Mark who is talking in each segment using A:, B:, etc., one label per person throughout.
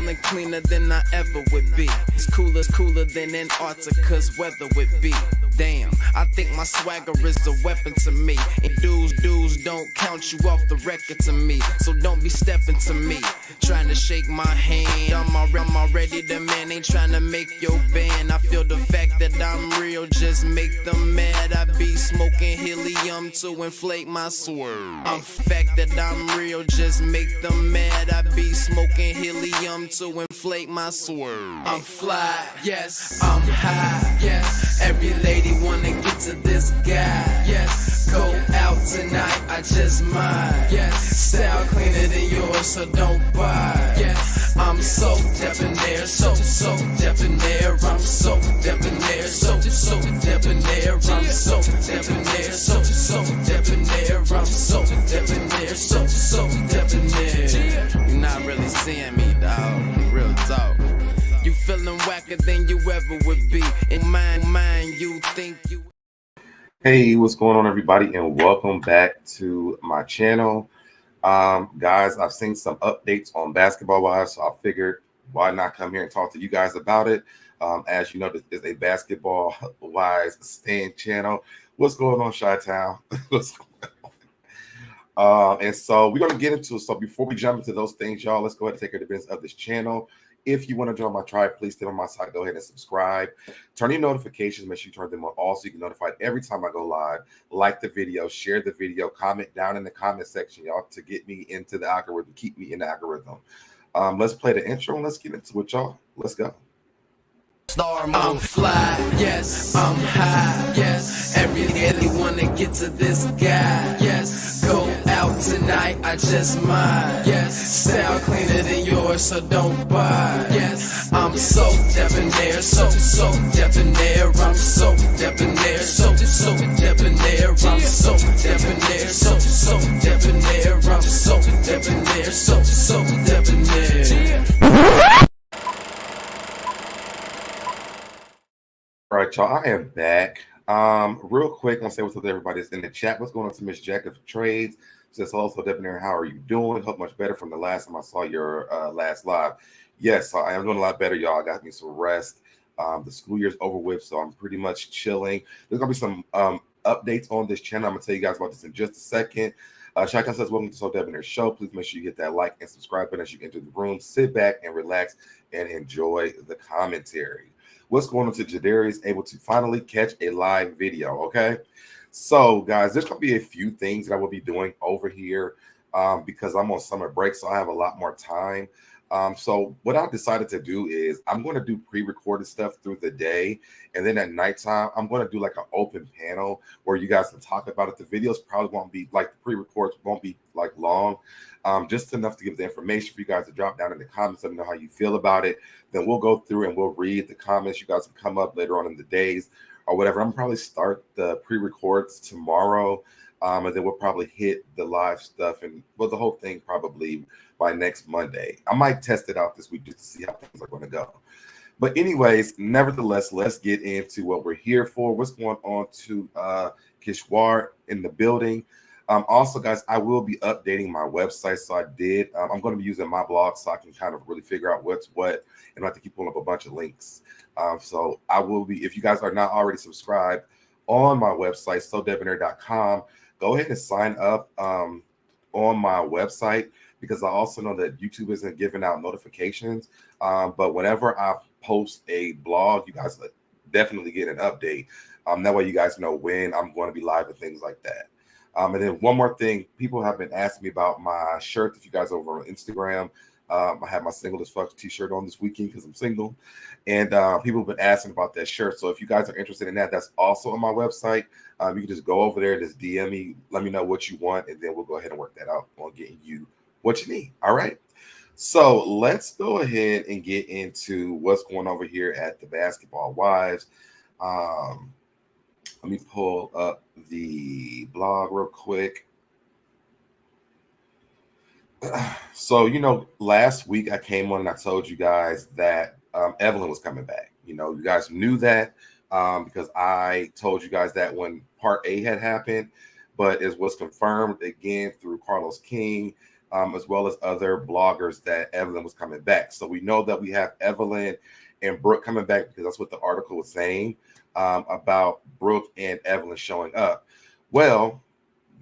A: feeling cleaner than I ever would be. It's cooler than Antarctica's weather would be. Damn, I think my swagger is a weapon to me. And dudes don't count you off the record to me. So don't be stepping to me, trying to shake my hand. I'm already the man, ain't trying to make your band. I feel the fact that I'm real just make them mad. I be smoking helium to inflate my swerve. I'm fact that I'm real just make them mad. I be smoking helium to inflate my swerve. I'm fly, yes, I'm high, yes. Every lady wanna get to this guy, yes. Go out tonight, I just might, yes. Style cleaner than yours, so don't buy, yes. I'm so debonair, so debonair. I'm so debonair, so debonair. I'm so debonair, so debonair. I'm so debonair, so debonair. You're not really seeing me, dog. Real talk. You feeling whacker than you ever would be. In mind, you think you.
B: Hey, what's going on, everybody, and welcome back to my channel. Guys, I've seen some updates on Basketball Wives, so I figured why not come here and talk to you guys about it. As you know, this is a Basketball Wives stand channel. What's going on, Chi-Town? What's going on? And so we're going to get into it. So before we jump into those things, y'all, let's go ahead and take care of the business of this channel. If you want to join my tribe, please stay on my side. Go ahead and subscribe. Turn your notifications. Make sure you turn them on all so you get notified every time I go live. Like the video, share the video, comment down in the comment section, y'all, to get me into the algorithm, keep me in the algorithm. Let's play the intro and let's get into it, y'all. Let's go.
A: I'm fly, yes, I'm high, yes. Every lady wanna get to this guy, yes. Go out tonight, I just might, yes. Style cleaner than yours, so don't buy, yes. I'm so debonair, so debonair. I'm so debonair, so debonair. I'm so debonair, so debonair. I'm so debonair, so debonair.
B: All right, y'all, I am back. Real quick, I want to say what's up to everybody that's in the chat. What's going on to Miss Jacket for Trades? Says, hello, SoDebNair, how are you doing? Hope much better from the last time I saw your last live. Yes, I am doing a lot better, y'all. I got me some rest. The school year's over with, so I'm pretty much chilling. There's going to be some updates on this channel. I'm going to tell you guys about this in just a second. Shaka says, welcome to SoDebNair show. Please make sure you hit that like and subscribe button as you enter the room. Sit back and relax and enjoy the commentary. What's going on to Jadarius able to finally catch a live video, okay? So, guys, there's going to be a few things that I will be doing over here because I'm on summer break, so I have a lot more time. So what I decided to do is I'm going to do pre-recorded stuff through the day, and then at nighttime, I'm going to do like an open panel where you guys can talk about it. The videos probably won't be like the pre-records won't be like long, just enough to give the information for you guys to drop down in the comments. Let me know how you feel about it. Then we'll go through and we'll read the comments. You guys can come up later on in the days or whatever. I'm probably start the pre-records tomorrow, and then we'll probably hit the live stuff and well, the whole thing probably by next Monday. I might test it out this week just to see how things are going to go. But anyways, nevertheless, let's get into what we're here for. What's going on to Kishwar in the building. Also, guys, I will be updating my website. So I'm going to be using my blog so I can kind of really figure out what's what and not have to keep pulling up a bunch of links. So I will be, if you guys are not already subscribed on my website, SoDebNair.com, go ahead and sign up on my website, because I also know that YouTube isn't giving out notifications. But whenever I post a blog, you guys definitely get an update. That way you guys know when I'm going to be live and things like that. And then one more thing, people have been asking me about my shirt. If you guys are over on Instagram, I have my Single as Fuck t-shirt on this weekend because I'm single. And people have been asking about that shirt. So if you guys are interested in that, that's also on my website. You can just go over there, just DM me, let me know what you want, and then we'll go ahead and work that out on getting you what you need. All right. So let's go ahead and get into what's going over here at the Basketball Wives. Let me pull up the blog real quick. So, you know, last week I came on and I told you guys that Evelyn was coming back. You know, you guys knew that because I told you guys that when part A had happened, but it was confirmed again through Carlos King as well as other bloggers that Evelyn was coming back. So we know that we have Evelyn and Brooke coming back because that's what the article was saying about Brooke and Evelyn showing up. Well,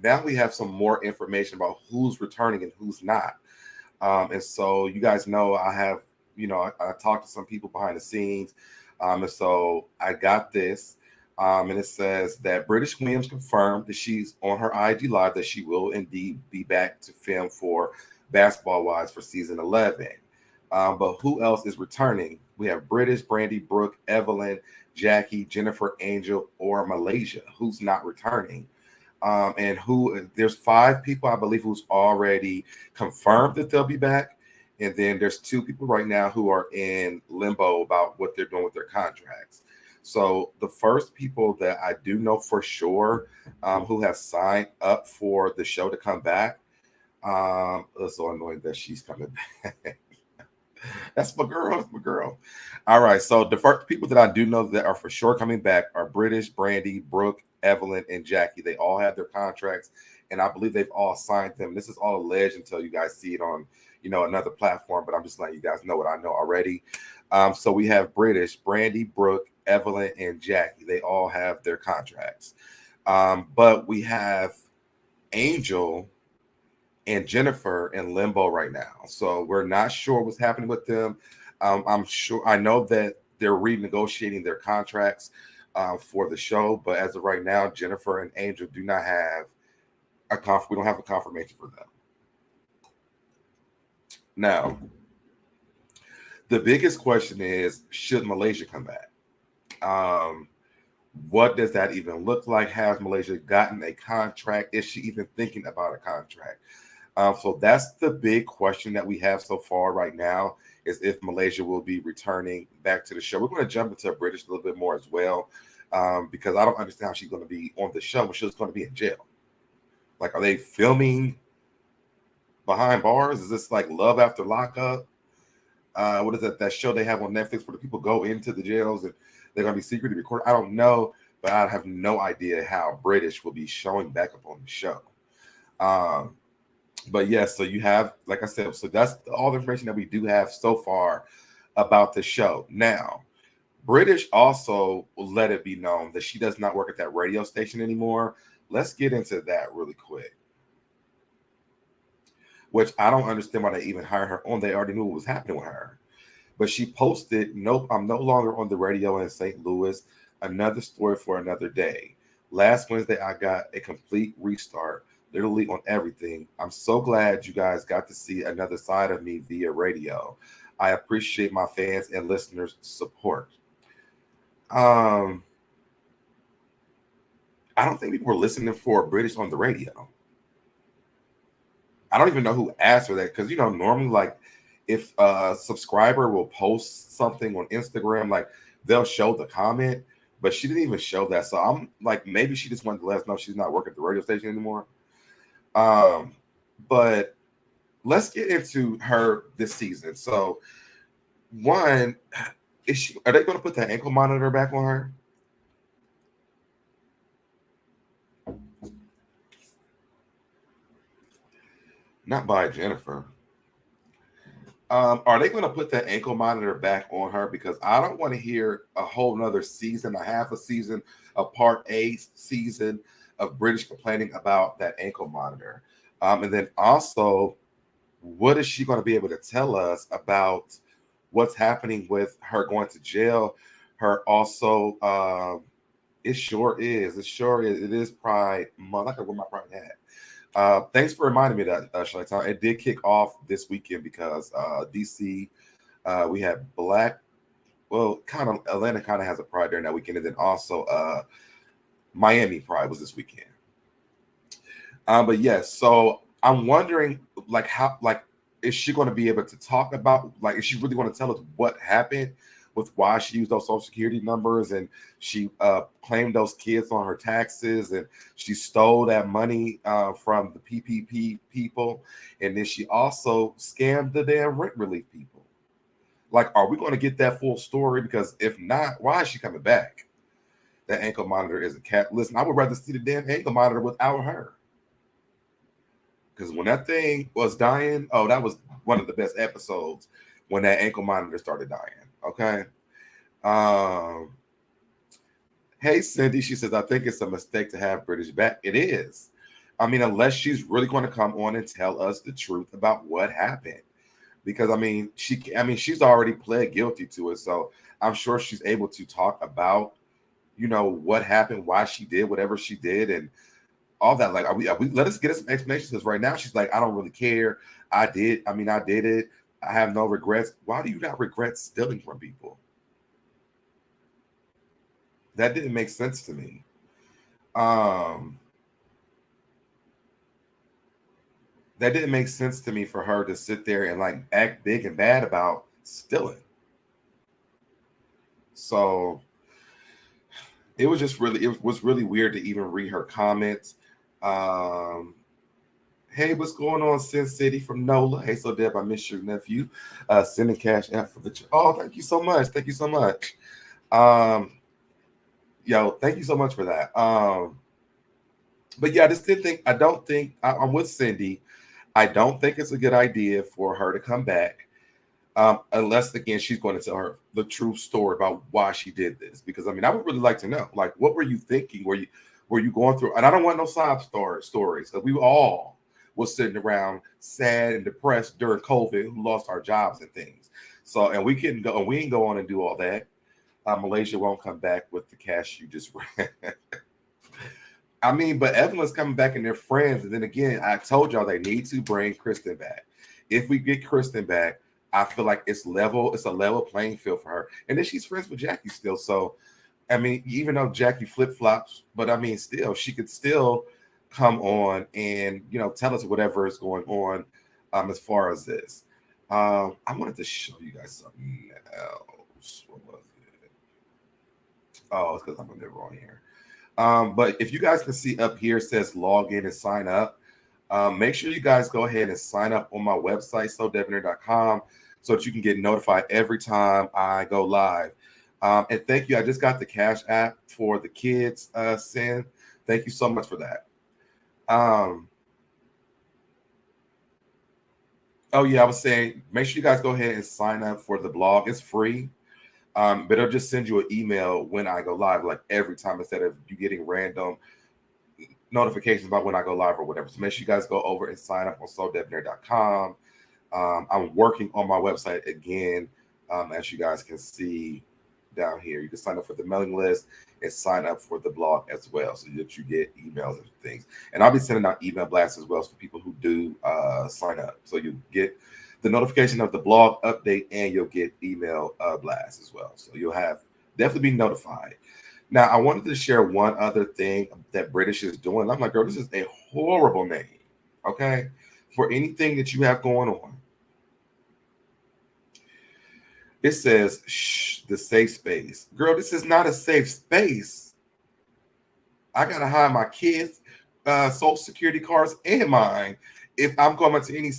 B: now we have some more information about who's returning and who's not. And so you guys know I have, I talked to some people behind the scenes. And so I got this. And it says that British Williams confirmed that she's on her IG Live that she will indeed be back to film for Basketball Wives for season 11. But who else is returning? We have British, Brandy, Brooke, Evelyn, Jackie, Jennifer, Angel, or Malaysia. Who's not returning? And there's 5 people, I believe, who's already confirmed that they'll be back. And then there's 2 people right now who are in limbo about what they're doing with their contracts. So the first people that I do know for sure who have signed up for the show to come back, it's so annoying that she's coming back. That's my girl. That's my girl. All right. So the first people that I do know that are for sure coming back are British, Brandy, Brooke, Evelyn, and Jackie. They all have their contracts, and I believe they've all signed them. This is all alleged until you guys see it on, another platform. But I'm just letting you guys know what I know already. So we have British, Brandy, Brooke, Evelyn, and Jackie. They all have their contracts. But we have Angel and Jennifer in limbo right now. So we're not sure what's happening with them. I know that they're renegotiating their contracts for the show, but as of right now, Jennifer and Angel do not have we don't have a confirmation for them. Now, the biggest question is, should Malaysia come back? What does that even look like? Has Malaysia gotten a contract? Is she even thinking about a contract? So that's the big question that we have so far right now, is if Malaysia will be returning back to the show. We're going to jump into British a little bit more as well, because I don't understand how she's going to be on the show when she's going to be in jail. Like, are they filming behind bars? Is this like Love After Lockup? What is that show they have on Netflix where the people go into the jails and they're going to be secretly recorded? I don't know, but I have no idea how British will be showing back up on the show. But yes, so you have, like I said, so that's all the information that we do have so far about the show. Now, British also let it be known that she does not work at that radio station anymore. Let's get into that really quick, which I don't understand why they even hired her on. They already knew what was happening with her. But she posted, "Nope, I'm no longer on the radio in St. Louis. Another story for another day. Last Wednesday, I got a complete restart, literally on everything. I'm so glad you guys got to see another side of me via radio. I appreciate my fans and listeners' support." I don't think people were listening for British on the radio. I don't even know who asked for that, because normally, like, if a subscriber will post something on Instagram, like, they'll show the comment, but she didn't even show that. So I'm like, maybe she just wanted to let us know she's not working at the radio station anymore. But let's get into her this season. So, one, are they going to put that ankle monitor back on her? Not by Jennifer. Are they going to put that ankle monitor back on her? Because I don't want to hear a whole nother season, a half a season, a part A season of British complaining about that ankle monitor. And then also, what is she going to be able to tell us about what's happening with her going to jail? Her also, it sure is. It is Pride Month. I can wear my Pride hat. Thanks for reminding me that, Shaitan. It did kick off this weekend because DC, we had Atlanta kind of has a Pride during that weekend, and then also Miami Pride was this weekend. But yes, so I'm wondering, like, how, like, is she going to be able to talk about, like, is she really going to tell us what happened with why she used those social security numbers, and she claimed those kids on her taxes, and she stole that money from the PPP people, and then she also scammed the damn rent relief people? Like, are we going to get that full story? Because if not, why is she coming back? That ankle monitor is a cat. Listen, I would rather see the damn ankle monitor without her. Because when that thing was dying, oh, that was one of the best episodes when that ankle monitor started dying. Okay. Um, hey Cindy, she says, I think it's a mistake to have British back. It is. I mean, unless she's really going to come on and tell us the truth about what happened. Because she's already pled guilty to it. So I'm sure she's able to talk about, what happened, why she did whatever she did, and all that. Like, are we let us get some explanations, because right now she's like, I don't really care. I did it. I have no regrets. Why do you not regret stealing from people? That didn't make sense to me. Um, that didn't make sense to me for her to sit there and like act big and bad about stealing. So it was really weird to even read her comments. Um, hey, what's going on, Sin City from NOLA? Hey, so Deb, I miss your nephew. Sending cash app for the oh, thank you so much. Thank you so much. Um, thank you so much for that. But yeah, I just didn't think I'm with Cindy. I don't think it's a good idea for her to come back. Unless again she's going to tell her the true story about why she did this. Because I would really like to know, like, what were you thinking? Were you going through? And I don't want no sob stories, because we all was sitting around sad and depressed during COVID, who lost our jobs and things. So, and we couldn't go, and we ain't go on and do all that. Malaysia won't come back with the cash you just ran. But Evelyn's coming back and they're friends. And then again, I told y'all they need to bring Kristen back. If we get Kristen back, I feel like it's a level playing field for her. And then she's friends with Jackie still. So, even though Jackie flip-flops, but still, she could still come on and, tell us whatever is going on as far as this. I wanted to show you guys something else. What was it? Oh, it's because I'm going to get wrong here. But if you guys can see up here, it says log in and sign up. Make sure you guys go ahead and sign up on my website, SoDebNair.com, so that you can get notified every time I go live. And thank you. I just got the Cash app for the kids, Sin. Thank you so much for that. Oh, yeah, I was saying, make sure you guys go ahead and sign up for the blog. It's free. But it'll just send you an email when I go live, like every time, instead of you getting random notifications about when I go live or whatever. So make sure you guys go over and sign up on SoDebNair.com. I'm working on my website again, as you guys can see down here. You can sign up for the mailing list and sign up for the blog as well, so that you get emails and things. And I'll be sending out email blasts as well for people who do sign up. So you get the notification of the blog update, and you'll get email blasts as well. So you'll definitely be notified. Now, I wanted to share one other thing that British is doing. I'm like, girl, this is a horrible name, okay, for anything that you have going on. It says, shh, the safe space. Girl, this is not a safe space. I got to hide my kids' social security cards and mine if I'm going to any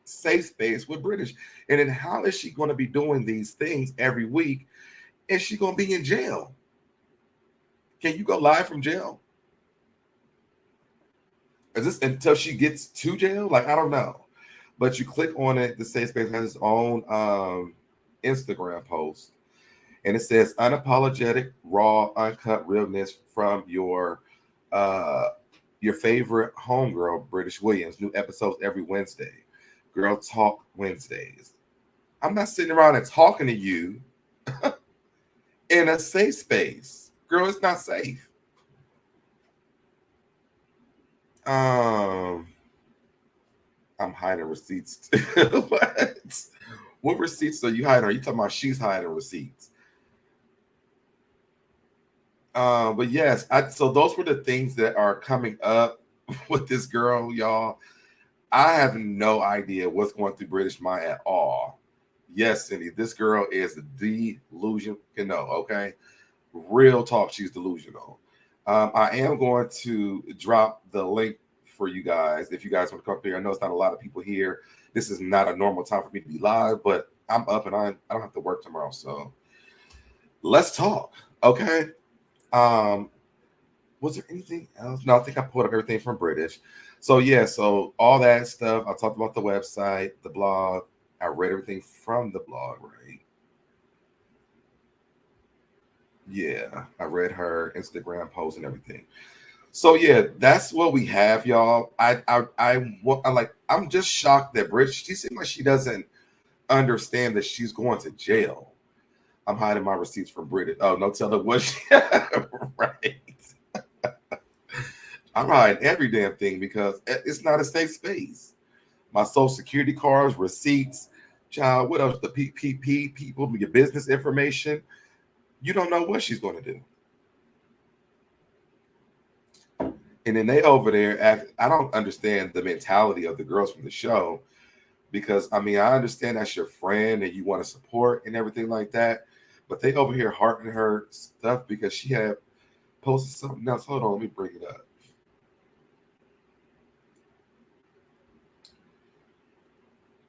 B: safe space with British. And then how is she going to be doing these things every week? Is she going to be in jail? Can you go live from jail? Is this until she gets to jail? Like, I don't know. But you click on it, the safe space has its own Instagram post. And it says unapologetic, raw, uncut realness from your favorite homegirl, British Williams. New episodes every Wednesday. Girl Talk Wednesdays. I'm not sitting around and talking to you in a safe space. Girl, it's not safe. I'm hiding receipts. What receipts are you hiding? Are you talking about she's hiding receipts? But yes, so those were the things that are coming up with this girl, y'all. I have no idea what's going through British mind at all. Yes, Cindy, this girl is delusional, okay? Real talk, she's delusional. I am going to drop the link for you guys if you guys want to come up here. I know it's not a lot of people here. This is not a normal time for me to be live, but I'm up and I don't have to work tomorrow, so let's talk, okay? Was there anything else? No, I think I pulled up everything from British. So yeah, so all that stuff. I talked about the website, the blog. I read everything from the blog, right? Yeah, I read her Instagram post and everything. So yeah, that's what we have, y'all. I'm just shocked that Bridge. She seems like she doesn't understand that she's going to jail. I'm hiding my receipts from British. Oh no, tell her what she right. I'm hiding every damn thing because it's not a safe space. My social security cards, receipts, child, what else? The PPP people, your business information. You don't know what she's going to do. And then they over there act. I don't understand the mentality of the girls from the show because I mean I understand that's your friend and you want to support and everything like that, but they over here hearting her stuff because she had posted something else. Hold on, let me bring it up.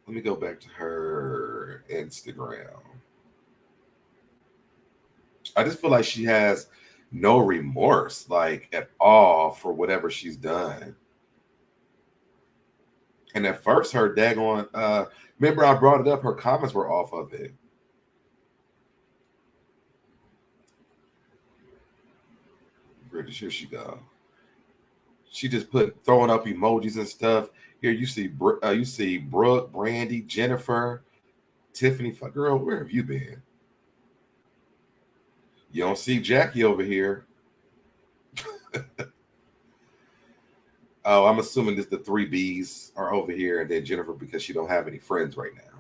B: Let me go back to her Instagram. I just feel like she has no remorse, like at all, for whatever she's done. And at first, her daggone, remember I brought it up, her comments were off of it. British, here she go. She just put throwing up emojis and stuff. Here you see Brooke, Brandy, Jennifer, Tiffany. Girl, where have you been? You don't see Jackie over here. Oh, I'm assuming this the three B's are over here, and then Jennifer because she don't have any friends right now.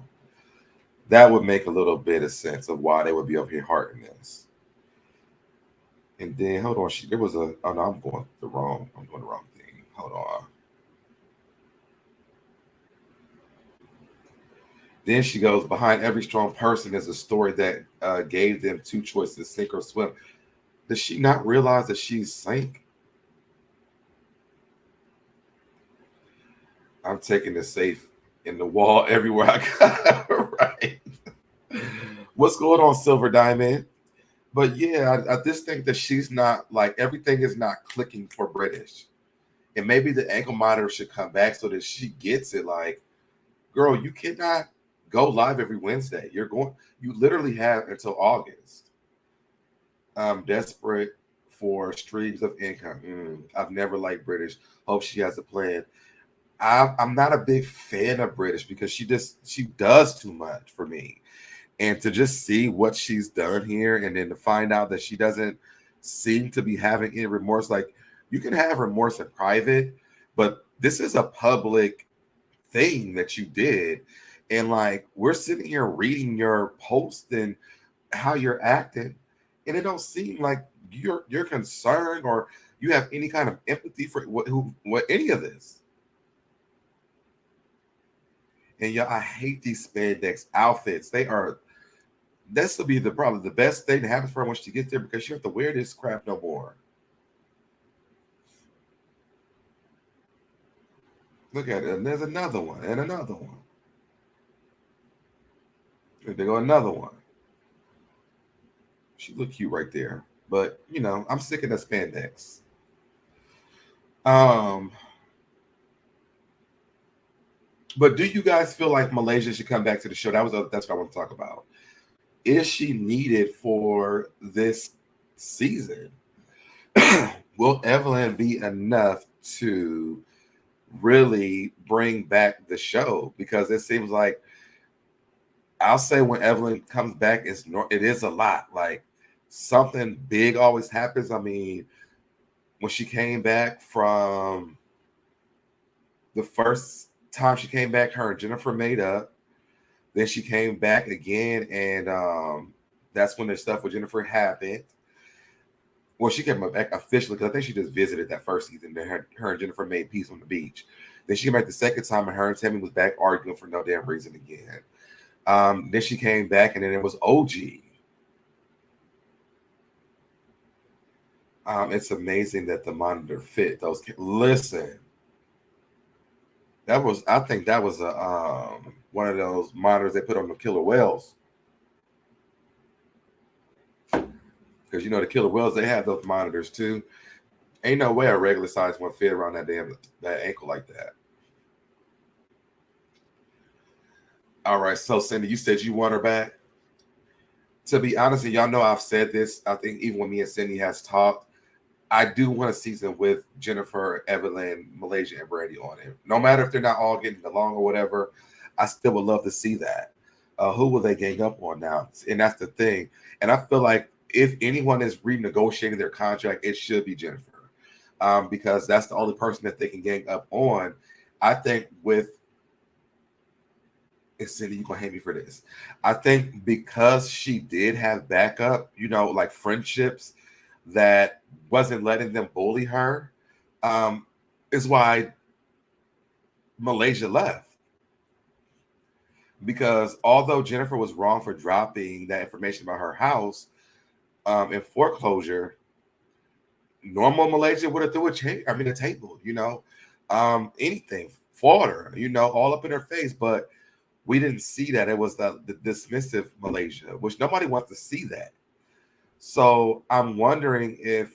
B: That would make a little bit of sense of why they would be over here hearting this. And then hold on, there was a. Oh no, I'm doing the wrong thing. Hold on. Then she goes, behind every strong person is a story that gave them two choices, sink or swim. Does she not realize that she's sank? I'm taking the safe in the wall everywhere I go. Right. What's going on, Silver Diamond? But yeah, I just think that she's not like everything is not clicking for British. And maybe the ankle monitor should come back so that she gets it. Like, girl, you cannot go live every Wednesday. You literally have until August. I'm desperate for streams of income. I've never liked British. Hope she has a plan. I'm not a big fan of British because she does too much for me. And to just see what she's done here and then to find out that she doesn't seem to be having any remorse. Like you can have remorse in private, but this is a public thing that you did. And like we're sitting here reading your post and how you're acting, and it don't seem like you're concerned or you have any kind of empathy for what any of this. And yeah, I hate these spandex outfits. This will be probably the best thing that happens for her when she gets there because you have to wear this crap no more. Look at it. And there's another one and another one. And there go another one. She look cute right there. But I'm sick of the spandex. But do you guys feel like Malaysia should come back to the show? That's what I want to talk about. Is she needed for this season? Will Evelyn be enough to really bring back the show? Because it seems like I'll say when Evelyn comes back, it is a lot. Like something big always happens. I mean, when she came back from the first time she came back, her and Jennifer made up. Then she came back again, and that's when the stuff with Jennifer happened. Well, she came back officially because I think she just visited that first season. Then her and Jennifer made peace on the beach. Then she came back the second time, and her and Tammy was back arguing for no damn reason again. Then she came back, and then it was OG. It's amazing that the monitor fit those. Listen, I think that was a one of those monitors they put on the killer whales. Because the killer whales, they have those monitors too. Ain't no way a regular size one fit around that ankle like that. All right, so Cindy, you said you want her back. To be honest, and y'all know I've said this. I think even when me and Cindy has talked, I do want a season with Jennifer, Evelyn, Malaysia, and Brandy on it. No matter if they're not all getting along or whatever, I still would love to see that. Who will they gang up on now? And that's the thing. And I feel like if anyone is renegotiating their contract, it should be Jennifer, because that's the only person that they can gang up on. I think with and Cindy, you gonna hate me for this. I think because she did have backup, like friendships that wasn't letting them bully her, um, is why Malaysia left. Because although Jennifer was wrong for dropping that information about her house in foreclosure, normal Malaysia would have threw a table, anything, fought her, all up in her face. But we didn't see that. It was the dismissive Malaysia, which nobody wants to see that. So I'm wondering if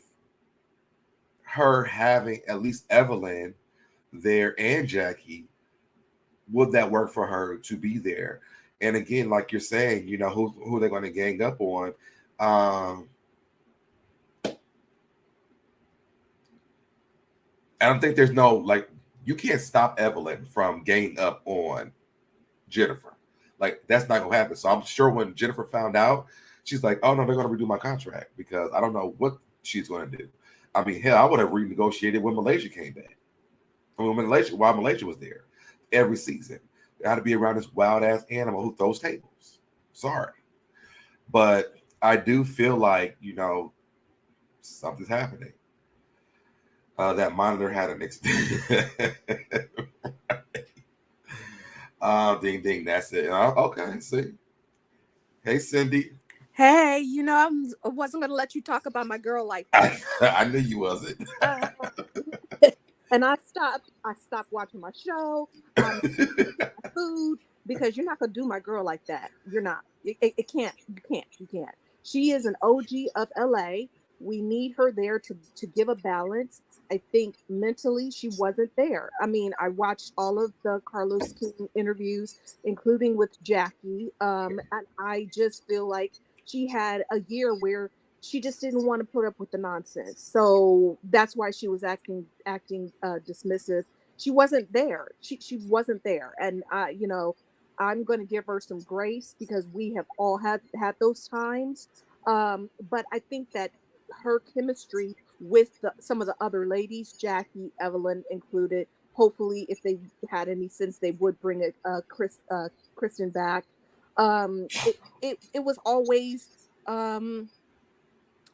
B: her having at least Evelyn there and Jackie, would that work for her to be there? And again, like you're saying, who they're going to gang up on. I don't think there's no, like, you can't stop Evelyn from ganging up on Jennifer. Like, that's not gonna happen. So I'm sure when Jennifer found out, she's like, "Oh no, they're gonna redo my contract because I don't know what she's gonna do." I mean, hell, I would have renegotiated when Malaysia came back. I mean, while Malaysia was there, every season, it had to be around this wild ass animal who throws tables. Sorry, but I do feel like something's happening. That monitor had an ding ding. That's it. Okay, see. Hey, Cindy.
C: Hey, I wasn't going to let you talk about my girl like that.
B: I knew you wasn't.
C: Uh, and I stopped watching my show, my food, because you're not going to do my girl like that. You're not. It can't. You can't. She is an OG of LA. We need her there to give a balance. I think mentally she wasn't there. I mean, I watched all of the Carlos King interviews, including with Jackie, and I just feel like she had a year where she just didn't want to put up with the nonsense. So that's why she was acting dismissive. She wasn't there. She wasn't there, and I'm going to give her some grace because we have all had those times. But I think that her chemistry with some of the other ladies, Jackie, Evelyn included. Hopefully, if they had any sense, they would bring Kristen back. It was always um,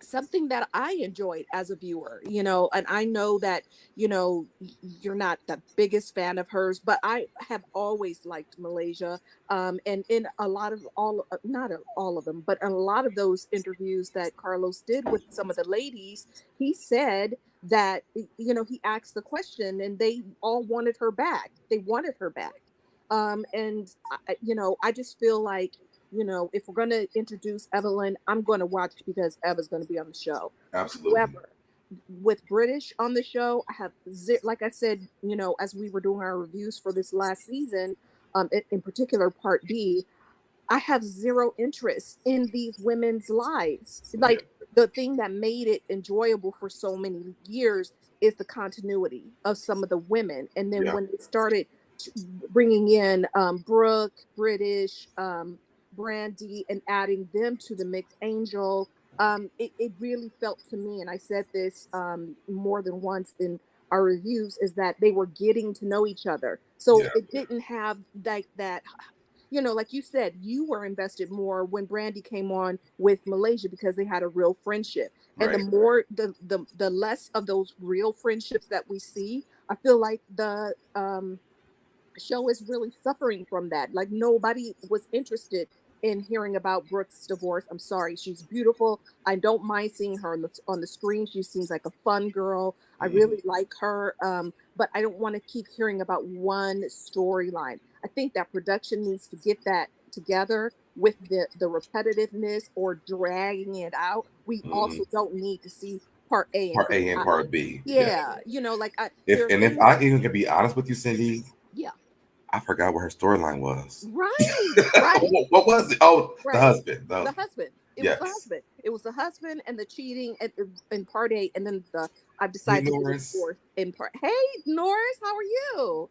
C: something that I enjoyed as a viewer, and I know that, you're not the biggest fan of hers, but I have always liked Malaysia. And in a lot of not all of them, but in a lot of those interviews that Carlos did with some of the ladies, he said that, he asked the question and they all wanted her back. They wanted her back. And I just feel like, if we're going to introduce Evelyn, I'm going to watch because Eva's going to be on the show.
B: Absolutely.
C: However, with British on the show, I have, like I said, as we were doing our reviews for this last season, in particular, Part B, I have zero interest in these women's lives.
B: Yeah.
C: Like, the thing that made it enjoyable for so many years is the continuity of some of the women. And then
B: Yeah.
C: when they started bringing in Brooke, British, Brandy, and adding them to the mix, Angel, it really felt to me, and I said this more than once in our reviews, is that they were getting to know each other. So
B: Yeah.
C: it didn't have like that, like you said, you were invested more when Brandy came on with Malaysia because they had a real friendship. And the
B: Right.
C: more the less of those real friendships that we see, I feel like the show is really suffering from that. Like, nobody was interested in hearing about Brooke's divorce. I'm sorry, she's beautiful. I don't mind seeing her on the screen. She seems like a fun girl. I
B: Mhm.
C: really like her, but I don't want to keep hearing about one storyline. I think that production needs to get that together with the repetitiveness or dragging it out. We
B: Mhm.
C: also don't need to see part A and
B: Part
C: B.
B: A and Part B.
C: Yeah, you know, like
B: If
C: there are
B: if
C: things.
B: I even can be honest with you, Cindy,
C: Yeah,
B: I forgot what her storyline was.
C: right, right,
B: What was it? Oh, the
C: right.
B: husband.
C: The husband. It was the
B: Yes.
C: husband. It was the husband and the cheating in part A, and then I've
B: Hey,
C: decided to do the
B: Norris.
C: divorce in part. Hey, Norris, how are you?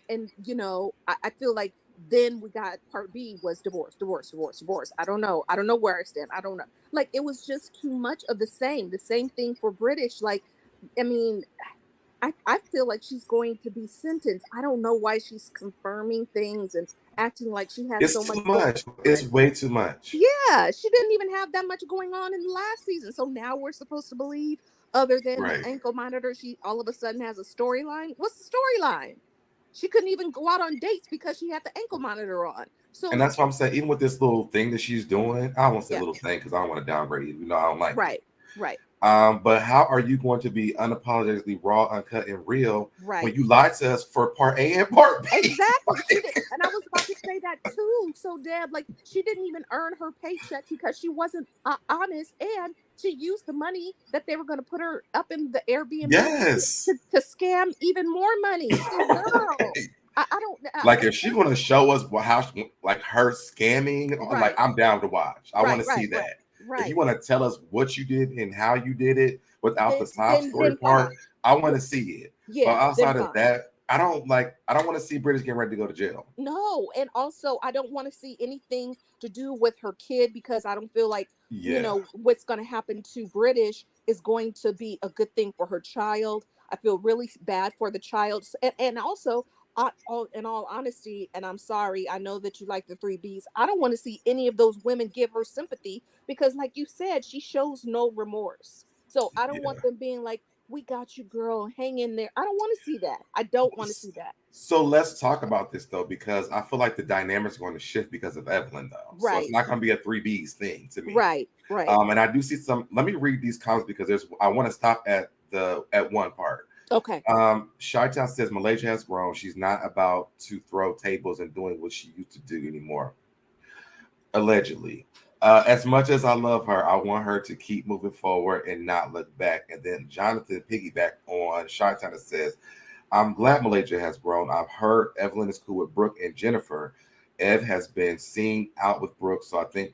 C: And you know, I feel like then we got part B was divorce, divorce, divorce, divorce. I don't know. I don't know where I stand. I don't know. Like it was just too much of the same. The same thing for British. Like, I mean, I feel like she's going to be sentenced. I don't know why she's confirming things and acting like she has
B: It's
C: so much
B: too
C: going
B: much.
C: on.
B: It's way too much.
C: Yeah, she didn't even have that much going on in the last season. So now we're supposed to believe, other than the
B: Right.
C: ankle monitor, she all of a sudden has a storyline. What's the storyline? She couldn't even go out on dates because she had the ankle monitor on.
B: And
C: So
B: that's what I'm saying. Even with this little thing that she's doing, I won't say
C: yeah,
B: little thing because I don't want to downgrade it. You know, I don't like it.
C: right, right,
B: But how are you going to be unapologetically raw, uncut, and real when
C: right.
B: you lied to us for part A and part B?
C: Exactly. She did, and I was about to say that too. So, Deb, like, she didn't even earn her paycheck because she wasn't honest, and she used the money that they were going to put her up in the Airbnb
B: Yes.
C: to scam even more money. So, girl, I don't.
B: Like if she's going to show us how like her scamming, like
C: Right,
B: I'm down to watch. I want
C: right,
B: to see
C: right, right,
B: that. If you
C: right.
B: want to tell us what you did and how you did it without
C: Then,
B: the sob story
C: then fine.
B: part, I
C: Yeah,
B: want to see it. But
C: yeah, then
B: outside of
C: fine.
B: that, I don't want to see British getting ready to go to jail.
C: No, and also I don't want to see anything to do with her kid because I don't feel like, you
B: Yeah.
C: know, what's going to happen to British is going to be a good thing for her child. I feel really bad for the child. And also, in all honesty, and I'm sorry, I know that you like the three Bs. I don't want to see any of those women give her sympathy because, like you said, she shows no remorse. So I don't want
B: Yeah.
C: them being like, we got you, girl, hang in there. I don't want to see that. I don't want to see that.
B: So let's talk about this though, because I feel like the dynamics are going to shift because of Evelyn though. So it's
C: Right.
B: not going to be a three Bs thing to me.
C: Right, right.
B: And I do see some. Let me read these comments because I want to stop at one part.
C: Okay.
B: Shy-Town says Malaysia has grown. She's not about to throw tables and doing what she used to do anymore. Allegedly. As much as I love her, I want her to keep moving forward and not look back. And then Jonathan piggyback on Shy-Town that says, I'm glad Malaysia has grown. I've heard Evelyn is cool with Brooke and Jennifer. Ev has been seen out with Brooke, so I think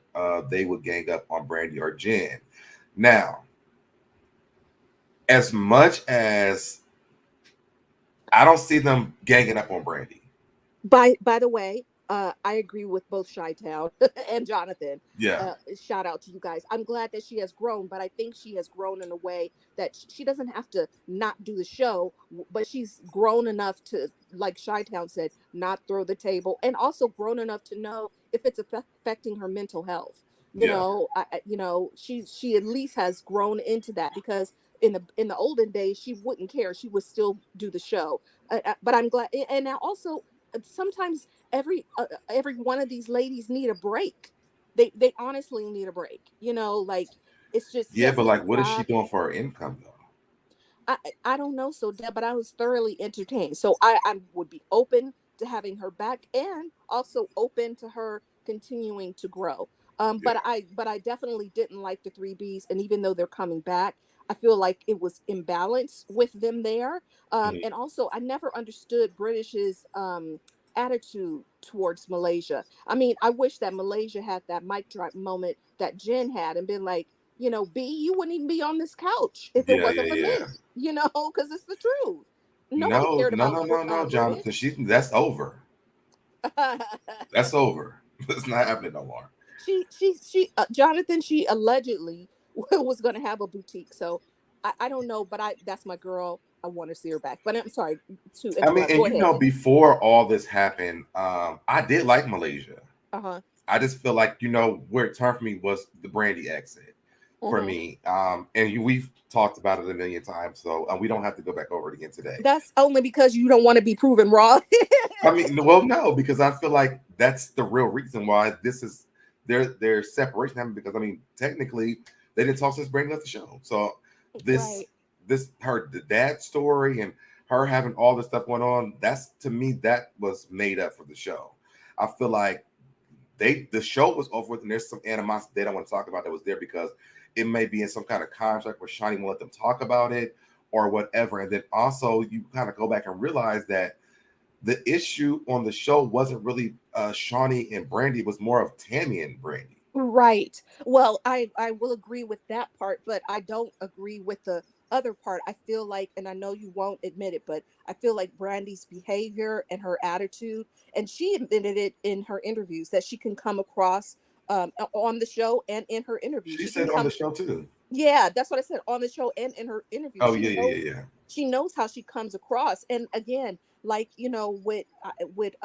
B: they would gang up on Brandy or Jen. Now, as much as I don't see them ganging up on Brandy.
C: By the way, I agree with both Chi-Town and Jonathan.
B: Yeah,
C: Shout out to you guys. I'm glad that she has grown, but I think she has grown in a way that she doesn't have to not do the show, but she's grown enough to, like Chi-Town said, not throw the table, and also grown enough to know if it's affecting her mental health. You
B: yeah,
C: know, you know, she at least has grown into that because in the olden days she wouldn't care. She would still do the show. But I'm glad, and now also sometimes every one of these ladies need a break. They honestly need a break. You know, like it's just
B: yeah.
C: yes,
B: But
C: it's
B: like,
C: a
B: what is she
C: job.
B: doing for her income though?
C: I don't know, so Deb, but I was thoroughly entertained. So I would be open to having her back and also open to her continuing to grow.
B: Yeah,
C: But I definitely didn't like the three Bs, and even though they're coming back, I feel like it was imbalanced with them there.
B: mhm.
C: And also I never understood British's attitude towards Malaysia. I mean, I wish that Malaysia had that mic drop moment that Jen had and been like, you know, B, you wouldn't even be on this couch if it
B: Yeah,
C: wasn't
B: yeah,
C: for
B: yeah.
C: me, you know, because it's the truth. Nobody
B: No,
C: cared
B: no,
C: about
B: no, no, no, Jonathan.
C: British.
B: That's over. That's over. It's not happening no more.
C: Jonathan, she allegedly was going to have a boutique. So I don't know, but that's my girl. I want to see her back. But I'm sorry to
B: I mean,
C: interrupt.
B: and
C: Go
B: you
C: ahead.
B: know, before all this happened, I did like Malaysia.
C: Uh huh.
B: I just feel like where it turned for me was the Brandy exit for
C: Hmm.
B: me. And we've talked about it a million times, so we don't have to go back over it again today.
C: That's only because you don't want to be proven wrong.
B: I mean, well, no, because I feel like that's the real reason why this is their separation happened. Because I mean, technically, they didn't talk since Brandy left the show. So this
C: Right.
B: the dad story and her having all this stuff going on. That's to me that was made up for the show. I feel like the show was over with, and there's some animosity they don't want to talk about that was there because it may be in some kind of contract where Shawnee won't let them talk about it or whatever. And then also you kind of go back and realize that the issue on the show wasn't really Shawnee and Brandy, it was more of Tammy and Brandy.
C: Right. Well, I will agree with that part, but I don't agree with the other part. I feel like, and I know you won't admit it, but I feel like Brandy's behavior and her attitude, and she admitted it in her interviews that she can come across on the show and in her interviews.
B: She
C: She can
B: said on the
C: come.
B: show too.
C: Yeah, that's what I said on the show and in her interview.
B: Oh yeah.
C: She knows how she comes across. And again, like what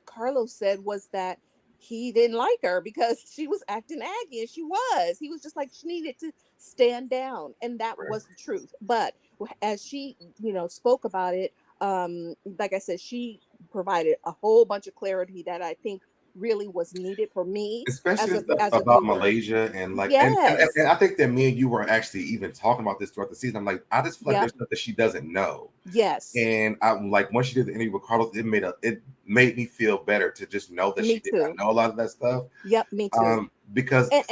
C: Carlos said was that he didn't like her because she was acting aggy, and she was. He was just like she needed to stand down, and that
B: Right.
C: was the truth. But as she spoke about it, like I said, she provided a whole bunch of clarity that I think really was needed for me
B: Especially
C: as a
B: about
C: viewer.
B: Malaysia and like
C: Yes.
B: and I think that me and you were actually even talking about this throughout the season. I'm like, I just feel like
C: Yep.
B: there's stuff that she doesn't know.
C: Yes.
B: And I'm like, once she did the interview with Carlos, it made me feel better to just know that she
C: Me
B: did not
C: too.
B: know a lot of that stuff.
C: Yep, me too.
B: Because
C: And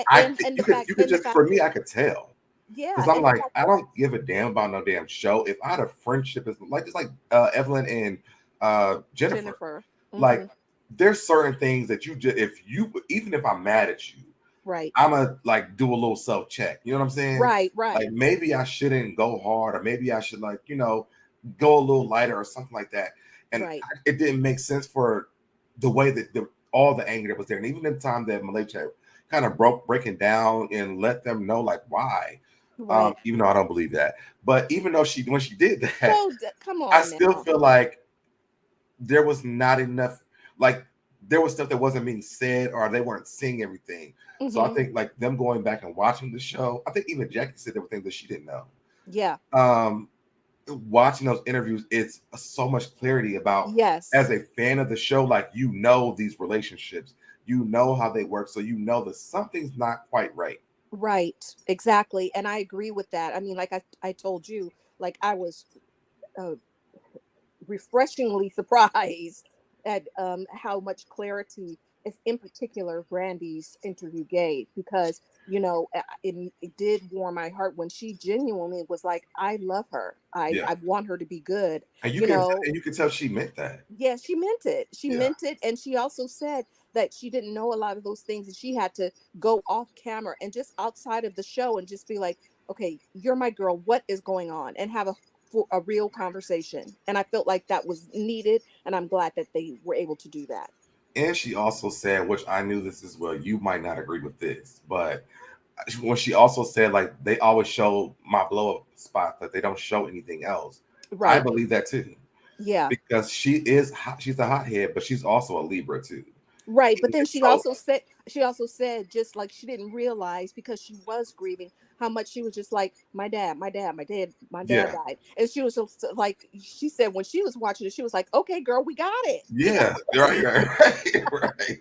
C: the fact
B: you could just, for me, I could tell.
C: yeah,
B: Because I'm
C: and the
B: like,
C: fact
B: I don't give a damn about no damn show. If I had a friendship, it's like just like Evelyn and Jennifer.
C: Jennifer.
B: Like, there's certain things that you just, even if I'm mad at you,
C: Right.
B: I'm gonna like do a little self check. You know what I'm saying?
C: Right.
B: Like maybe I shouldn't go hard, or maybe I should go a little lighter or something like that. And
C: Right.
B: it didn't make sense for the way that all the anger that was there, and even the time that Malaysia kind of breaking down and let them know like why.
C: Right.
B: Even though I don't believe that, but even though when she did that,
C: So come
B: I
C: on
B: still
C: now.
B: feel like there was not enough, like there was stuff that wasn't being said or they weren't seeing everything. So I think like them going back and watching the show, I think even Jackie said there were things that she didn't know.
C: Yeah.
B: Watching those interviews, it's so much clarity about,
C: Yes.
B: as a fan of the show, like these relationships, how they work, so that something's not quite right.
C: Right. Exactly. And I agree with that. I mean, like I told you, like I was uh, refreshingly surprised at how much clarity is in particular Brandy's interview gave, because it did warm my heart when she genuinely was like, I love her,
B: Yeah,
C: I want her to be good.
B: and you can tell she meant that.
C: Yeah, she meant it. She
B: Yeah,
C: meant it. And she also said that she didn't know a lot of those things, and she had to go off camera and just outside of the show and just be like, okay, you're my girl. What is going on? And have a real conversation. And I felt like that was needed. And I'm glad that they were able to do that.
B: and she also said, which I knew this as well. You might not agree with this, but when she also said like they always show my blow up spot, that they don't show anything else. I
C: Right.
B: believe that too,
C: Yeah.
B: because she's a hothead, but she's also a Libra too.
C: Right. But then
B: And so
C: she also said just like she didn't realize, because she was grieving, how much she was just like, my dad
B: yeah,
C: died. And she was just like, she said when she was watching it, she was like, okay, girl, we got it.
B: yeah, right.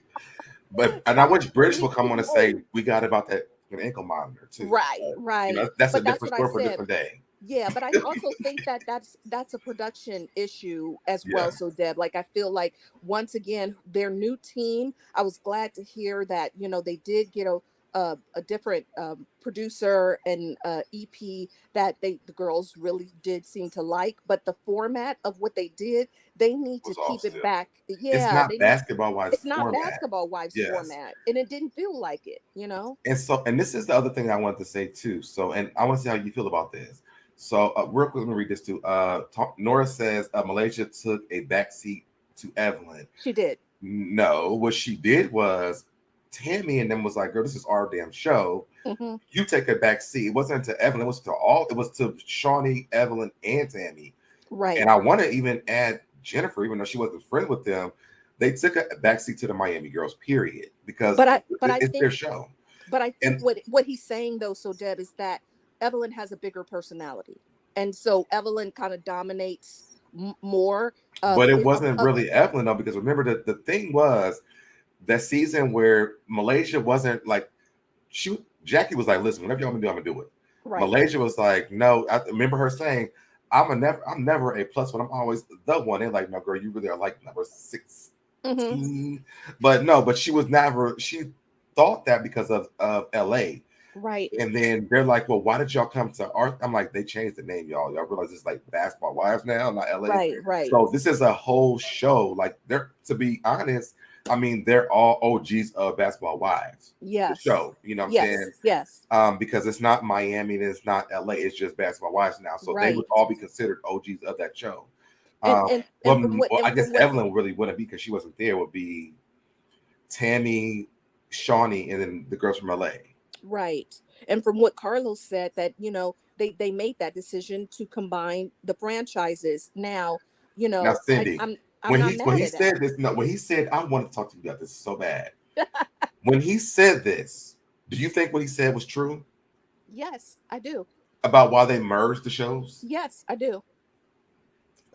B: But and I wish British will come on and say we got about that ankle monitor too.
C: Right, right.
B: That's a
C: But that's
B: different
C: what I
B: story for a
C: said.
B: different day.
C: Yeah, but I also think that that's a production issue as
B: Yeah,
C: well. So Deb, like I feel like once again their new team. I was glad to hear that they did get a different producer and EP that the girls really did seem to like. But the format of what they did, they need to
B: was off
C: keep it
B: still.
C: back.
B: It's
C: Yeah,
B: not basketball wise
C: it's not
B: format.
C: basketball wives
B: Yes.
C: format, and it didn't feel like it.
B: And so, and this is the other thing I wanted to say too. So, and I want to see how you feel about this. So, real quick, let me read this too. Nora says Malaysia took a backseat to Evelyn.
C: She did.
B: No, what she did was Tammy and them was like, "Girl, this is our damn show.
C: Hmm.
B: You take a back seat." It wasn't to Evelyn. It was to all. It was to Shawnee, Evelyn, and Tammy.
C: Right.
B: And I want to even add Jennifer, even though she wasn't friends with them. They took a backseat to the Miami Girls, period, because
C: But I
B: it's
C: think
B: their show.
C: But I think
B: And
C: what he's saying though, so Deb, is that Evelyn has a bigger personality, and so Evelyn kind of dominates more.
B: but it wasn't really Evelyn though, because remember that the thing was that season where Malaysia wasn't like Jackie was like, "Listen, whatever y'all want me to do, I'm gonna do it."
C: Right.
B: Malaysia was like, "No." I remember her saying, I'm never a plus one. I'm always the one." They're like, "No, girl, you really are like number 16."
C: Hmm.
B: But no, but she was never. She thought that because of LA.
C: Right.
B: And then they're like, well, why did y'all come to art? I'm like, they changed the name, y'all. Y'all realize it's like Basketball Wives now, not LA.
C: Right. Right.
B: So this is a whole show. Like, they're, to be honest, I mean, they're all OGs of Basketball Wives.
C: Yes.
B: The show, you know what I'm
C: Yes.
B: saying?
C: Yes.
B: Because it's not Miami and it's not LA, it's just Basketball Wives now. So they would
C: Right.
B: all be considered OGs of that show.
C: And
B: Well,
C: from what,
B: I
C: and
B: guess
C: from what,
B: Evelyn really wouldn't be because she wasn't there. Would be Tammy, Shawnee, and then the girls from LA.
C: right. And from what Carlos said, that, they made that decision to combine the franchises. Now,
B: Now, Cindy,
C: I'm
B: when
C: not
B: when
C: mad
B: he
C: at that.
B: said this, no, when he said, I want to talk to you about this so bad. When he said this, do you think what he said was true
C: Yes, I do.
B: about why they merged the shows?
C: Yes, I do.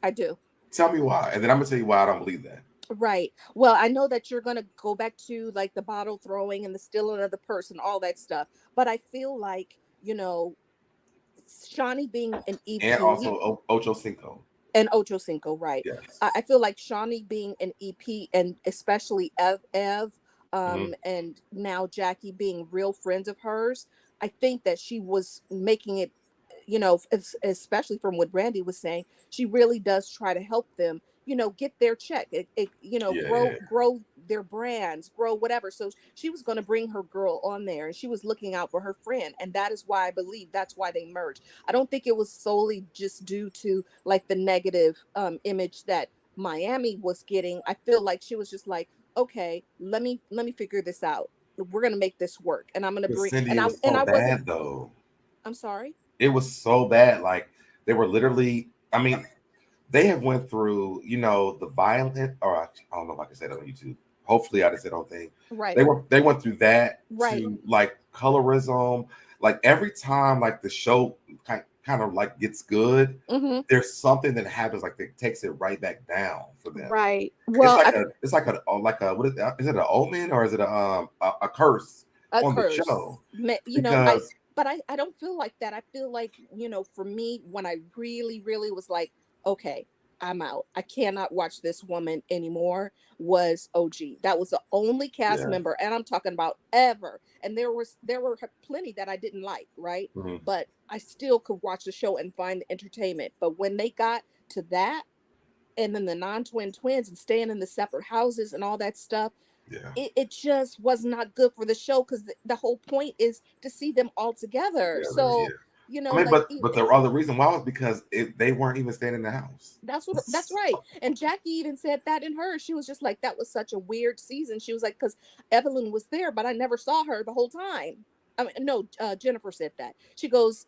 C: I do.
B: Tell me why, and then I'm gonna tell you why I don't believe that.
C: Right. Well, I know that you're going to go back to like the bottle throwing and the stealing of the purse and all that stuff. But I feel like, Shawnee being an
B: And
C: EP
B: also Ocho Cinco.
C: and Ocho Cinco, right?
B: Yes.
C: I feel like Shawnee being an EP, and especially Ev,
B: Mhm.
C: and now Jackie being real friends of hers. I think that she was making it, especially from what Brandy was saying, she really does try to help them, get their check,
B: Yeah.
C: grow their brands, grow whatever. So she was going to bring her girl on there, and she was looking out for her friend, and that is why I believe that's why they merged. I don't think it was solely just due to like the negative image that Miami was getting. I feel like she was just like, okay, let me figure this out. We're gonna make this work, and I'm gonna
B: But
C: bring.
B: Cindy,
C: And
B: it
C: I
B: was
C: and
B: so
C: I wasn't.
B: bad though.
C: I'm sorry.
B: It was so bad. Like, they were literally. I mean, they have went through, the violent, or I don't know if I can say that on YouTube. Hopefully I didn't say the whole thing.
C: Right.
B: They went through that
C: Right.
B: to like colorism. Like, every time like the show kind of like gets good,
C: Mm-hmm.
B: there's something that happens like that takes it right back down for them.
C: Right.
B: It's
C: Well,
B: like a what is it, an omen or is it a curse
C: a
B: on the
C: curse.
B: show?
C: I
B: Because
C: but I don't feel like that. I feel like, for me, when I really, really was like, okay, I'm out. I cannot watch this woman anymore, was OG. That was the only cast
B: yeah.
C: member, and I'm talking about ever. And there were plenty that I didn't like, right?
B: Mhm.
C: But I still could watch the show and find the entertainment. But when they got to that, and then the non-twin twins and staying in the separate houses and all that stuff,
B: Yeah.
C: it just was not good for the show, because the whole point is to see them all together.
B: Together, yeah.
C: So,
B: I mean,
C: like,
B: but the other reason why was because they weren't even staying in the house.
C: that's right. And Jackie even said that in her. She was just like, that was such a weird season. She was like, because Evelyn was there, but I never saw her the whole time. I mean, no, Jennifer said that. She goes,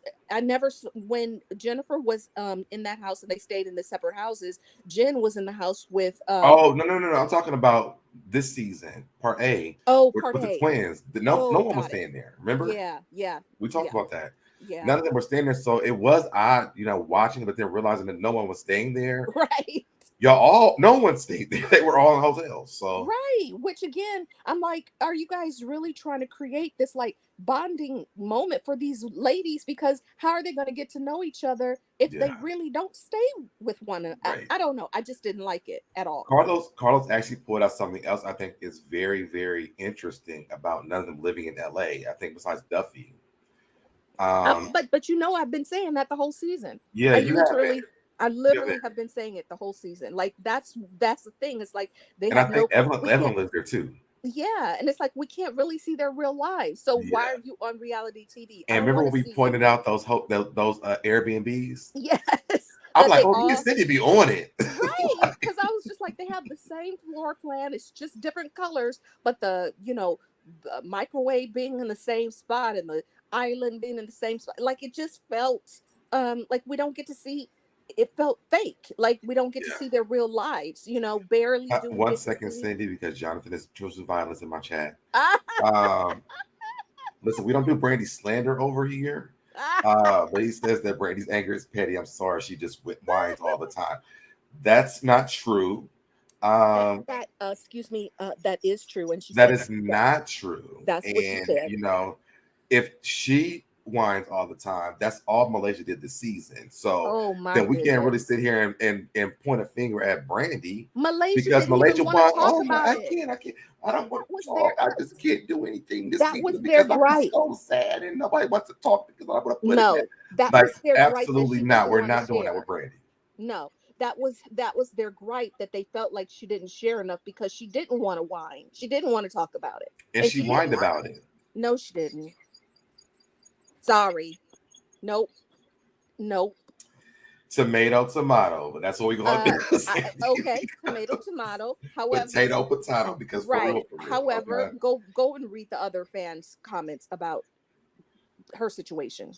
C: when Jennifer was in that house and they stayed in the separate houses, Jen was in the house with
B: Oh, no! I'm talking about this season, part A,
C: oh,
B: with,
C: part
B: with the
C: A.
B: twins. No
C: Oh,
B: one was
C: got it.
B: staying there. Remember,
C: Yeah, yeah,
B: we talked
C: yeah,
B: about that.
C: yeah.
B: None of them were staying there, so it was odd, watching, but then realizing that no one was staying there.
C: Right.
B: No one stayed there. They were all in hotels. So
C: Right. Which again, I'm like, are you guys really trying to create this like bonding moment for these ladies? Because how are they going to get to know each other if they
B: yeah,
C: really don't stay with one another?
B: right.
C: I don't know. I just didn't like it at all.
B: Carlos actually pulled out something else I think is very, very interesting about none of them living in LA. I think besides Duffy.
C: But I've been saying that the whole season.
B: Yeah,
C: I
B: you have it.
C: literally, I
B: You have
C: literally
B: it.
C: have been saying it the whole season. Like that's the thing. It's like they
B: And I
C: have
B: think
C: no. We
B: Evelyn
C: can't.
B: lives there too.
C: Yeah, and it's like we can't really see their real lives. So why
B: Yeah.
C: are you on reality TV? I
B: And
C: don't
B: remember
C: want
B: when
C: to
B: we
C: see you.
B: pointed out those Airbnbs?
C: Yes,
B: I'm
C: that
B: like,
C: they
B: oh, me and
C: all
B: Cindy be on it.
C: right, because I was just like, they have the same floor plan. It's just different colors, but the microwave being in the same spot and the island being in the same spot, like it just felt like we don't get to see. It felt fake. Like we don't get to
B: Yeah.
C: see their real lives. Barely do we
B: One
C: get to
B: second,
C: see.
B: Cindy, because Jonathan is choosing violence in my chat. Listen, we don't do Brandy slander over here. But he says that Brandy's anger is petty. I'm sorry, she just whines all the time. That's not true.
C: Excuse me, that is true, and she
B: That
C: said
B: is not true.
C: that's what she
B: And
C: said.
B: if she wines all the time. That's all Malaysia did this season. So
C: Oh my
B: then we can't really
C: goodness.
B: sit here and point a finger at Brandy
C: Malaysia
B: because
C: didn't
B: Malaysia
C: even want
B: won.
C: to talk
B: Oh my,
C: about
B: I
C: it.
B: can't. I don't want
C: That was
B: to talk.
C: their
B: I just can't do anything this
C: that
B: season
C: was their
B: because I'm
C: gripe.
B: so sad and nobody wants to talk because I want to put it
C: No,
B: there.
C: that
B: Like
C: was their gripe that
B: absolutely
C: she
B: not.
C: didn't
B: We're
C: want to
B: not doing that
C: share.
B: with Brandy.
C: No, that was their gripe that they felt like she didn't share enough because she didn't want to whine. She didn't want to talk about it.
B: And
C: And
B: she
C: she didn't
B: whined
C: want
B: about
C: to.
B: it.
C: No, she didn't. Sorry. Nope. Nope.
B: Tomato, but that's what we're gonna do.
C: Okay, tomato. However,
B: Potato, because for
C: right.
B: real.
C: However,
B: Okay.
C: go and read the other fans' comments about her situation.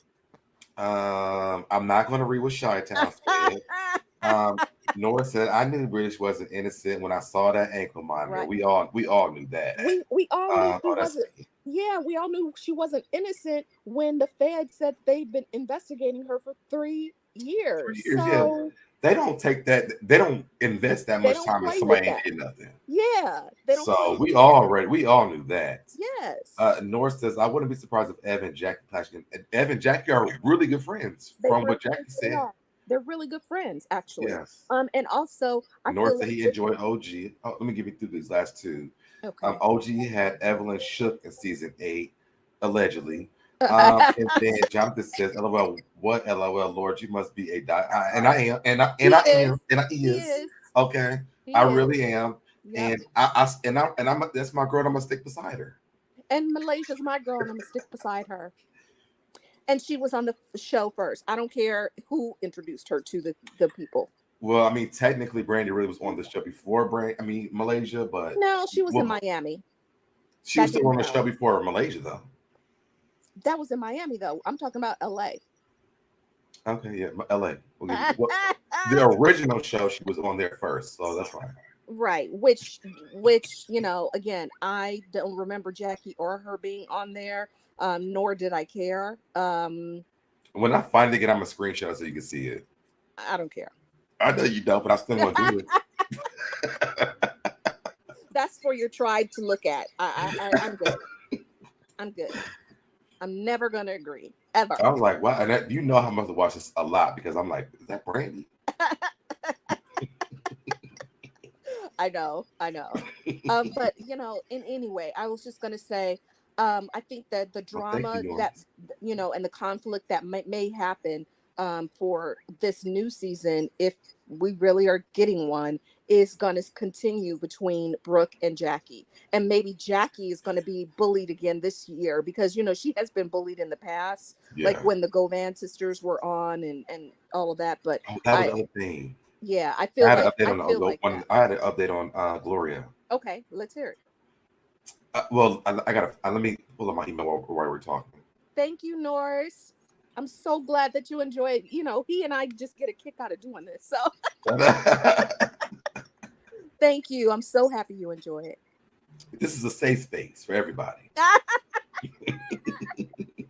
B: I'm not gonna read what Chi-Town said. Nora said, I knew British wasn't innocent when I saw that ankle monitor.
C: Right.
B: We all knew that.
C: We all knew she
B: Oh, that's
C: wasn't. Yeah, we all knew she wasn't innocent when the Fed said they've been investigating her for 3 years.
B: 3 years. Yeah,
C: So
B: they don't take that. They don't invest that
C: they
B: much
C: don't
B: time if
C: play with
B: somebody ain't
C: that.
B: did nothing.
C: Yeah, they don't play
B: So
C: with
B: we
C: that.
B: all knew that.
C: Yes,
B: Nora says, I wouldn't be surprised if Evan and Jackie clashing. Evan and Jackie are really good friends,
C: they
B: from
C: really
B: what Jackie
C: they
B: said.
C: are. They're really good friends, actually.
B: Yes.
C: And also I
B: Nora
C: feel
B: said
C: like
B: he enjoyed OG. Oh, let me give you through these last two.
C: okay.
B: OG had Evelyn shook in season 8, allegedly. And then Jonathan says, "LOL, what? LOL, Lord, you must be a die." And I am,
C: He
B: I
C: is.
B: am, and I
C: He
B: is.
C: is.
B: Okay,
C: He
B: I
C: is.
B: really am,
C: Yep.
B: and I'm that's my girl. I'm gonna stick beside her.
C: And Malaysia's my girl, and I'm gonna stick beside her. And she was on the show first. I don't care who introduced her to the people.
B: Well, I mean, technically, Brandy really was on the show before Malaysia, but
C: No, she was in
B: well,
C: Miami.
B: she
C: That
B: was still
C: didn't
B: on the
C: count.
B: show before Malaysia, though.
C: That was in Miami, though. I'm talking about LA.
B: Okay, yeah, LA. Well, the original show she was on there first, so that's fine.
C: Right. Which, again, I don't remember Jackie or her being on there. Nor did I care.
B: When I finally get on my screenshot so you can see it.
C: I don't care.
B: I know you don't, but I still want to do it.
C: That's for your tribe to look at. I'm good. I'm good. I'm never gonna agree ever.
B: I was like, wow, and that, you know how much I watch this a lot because I'm like, is that Brandy?
C: I know. But in any way, I was just gonna say, I think that the drama
B: Thank you,
C: that
B: Norris.
C: and the conflict that may happen for this new season, if we really are getting one, is going to continue between Brooke and Jackie. And maybe Jackie is going to be bullied again this year because she has been bullied in the past, like
B: Yeah.
C: when the Govan sisters were on and all of that. But
B: Oh, that was the other thing.
C: yeah, I
B: I
C: feel
B: had an
C: like
B: update on
C: like that.
B: I had an update on Gloria.
C: Okay, let's hear it.
B: Well, I gotta let me pull up my email while we're talking.
C: Thank you, Norris. I'm so glad that you enjoyed. He and I just get a kick out of doing this. So thank you. I'm so happy you enjoy it.
B: This is a safe space for everybody.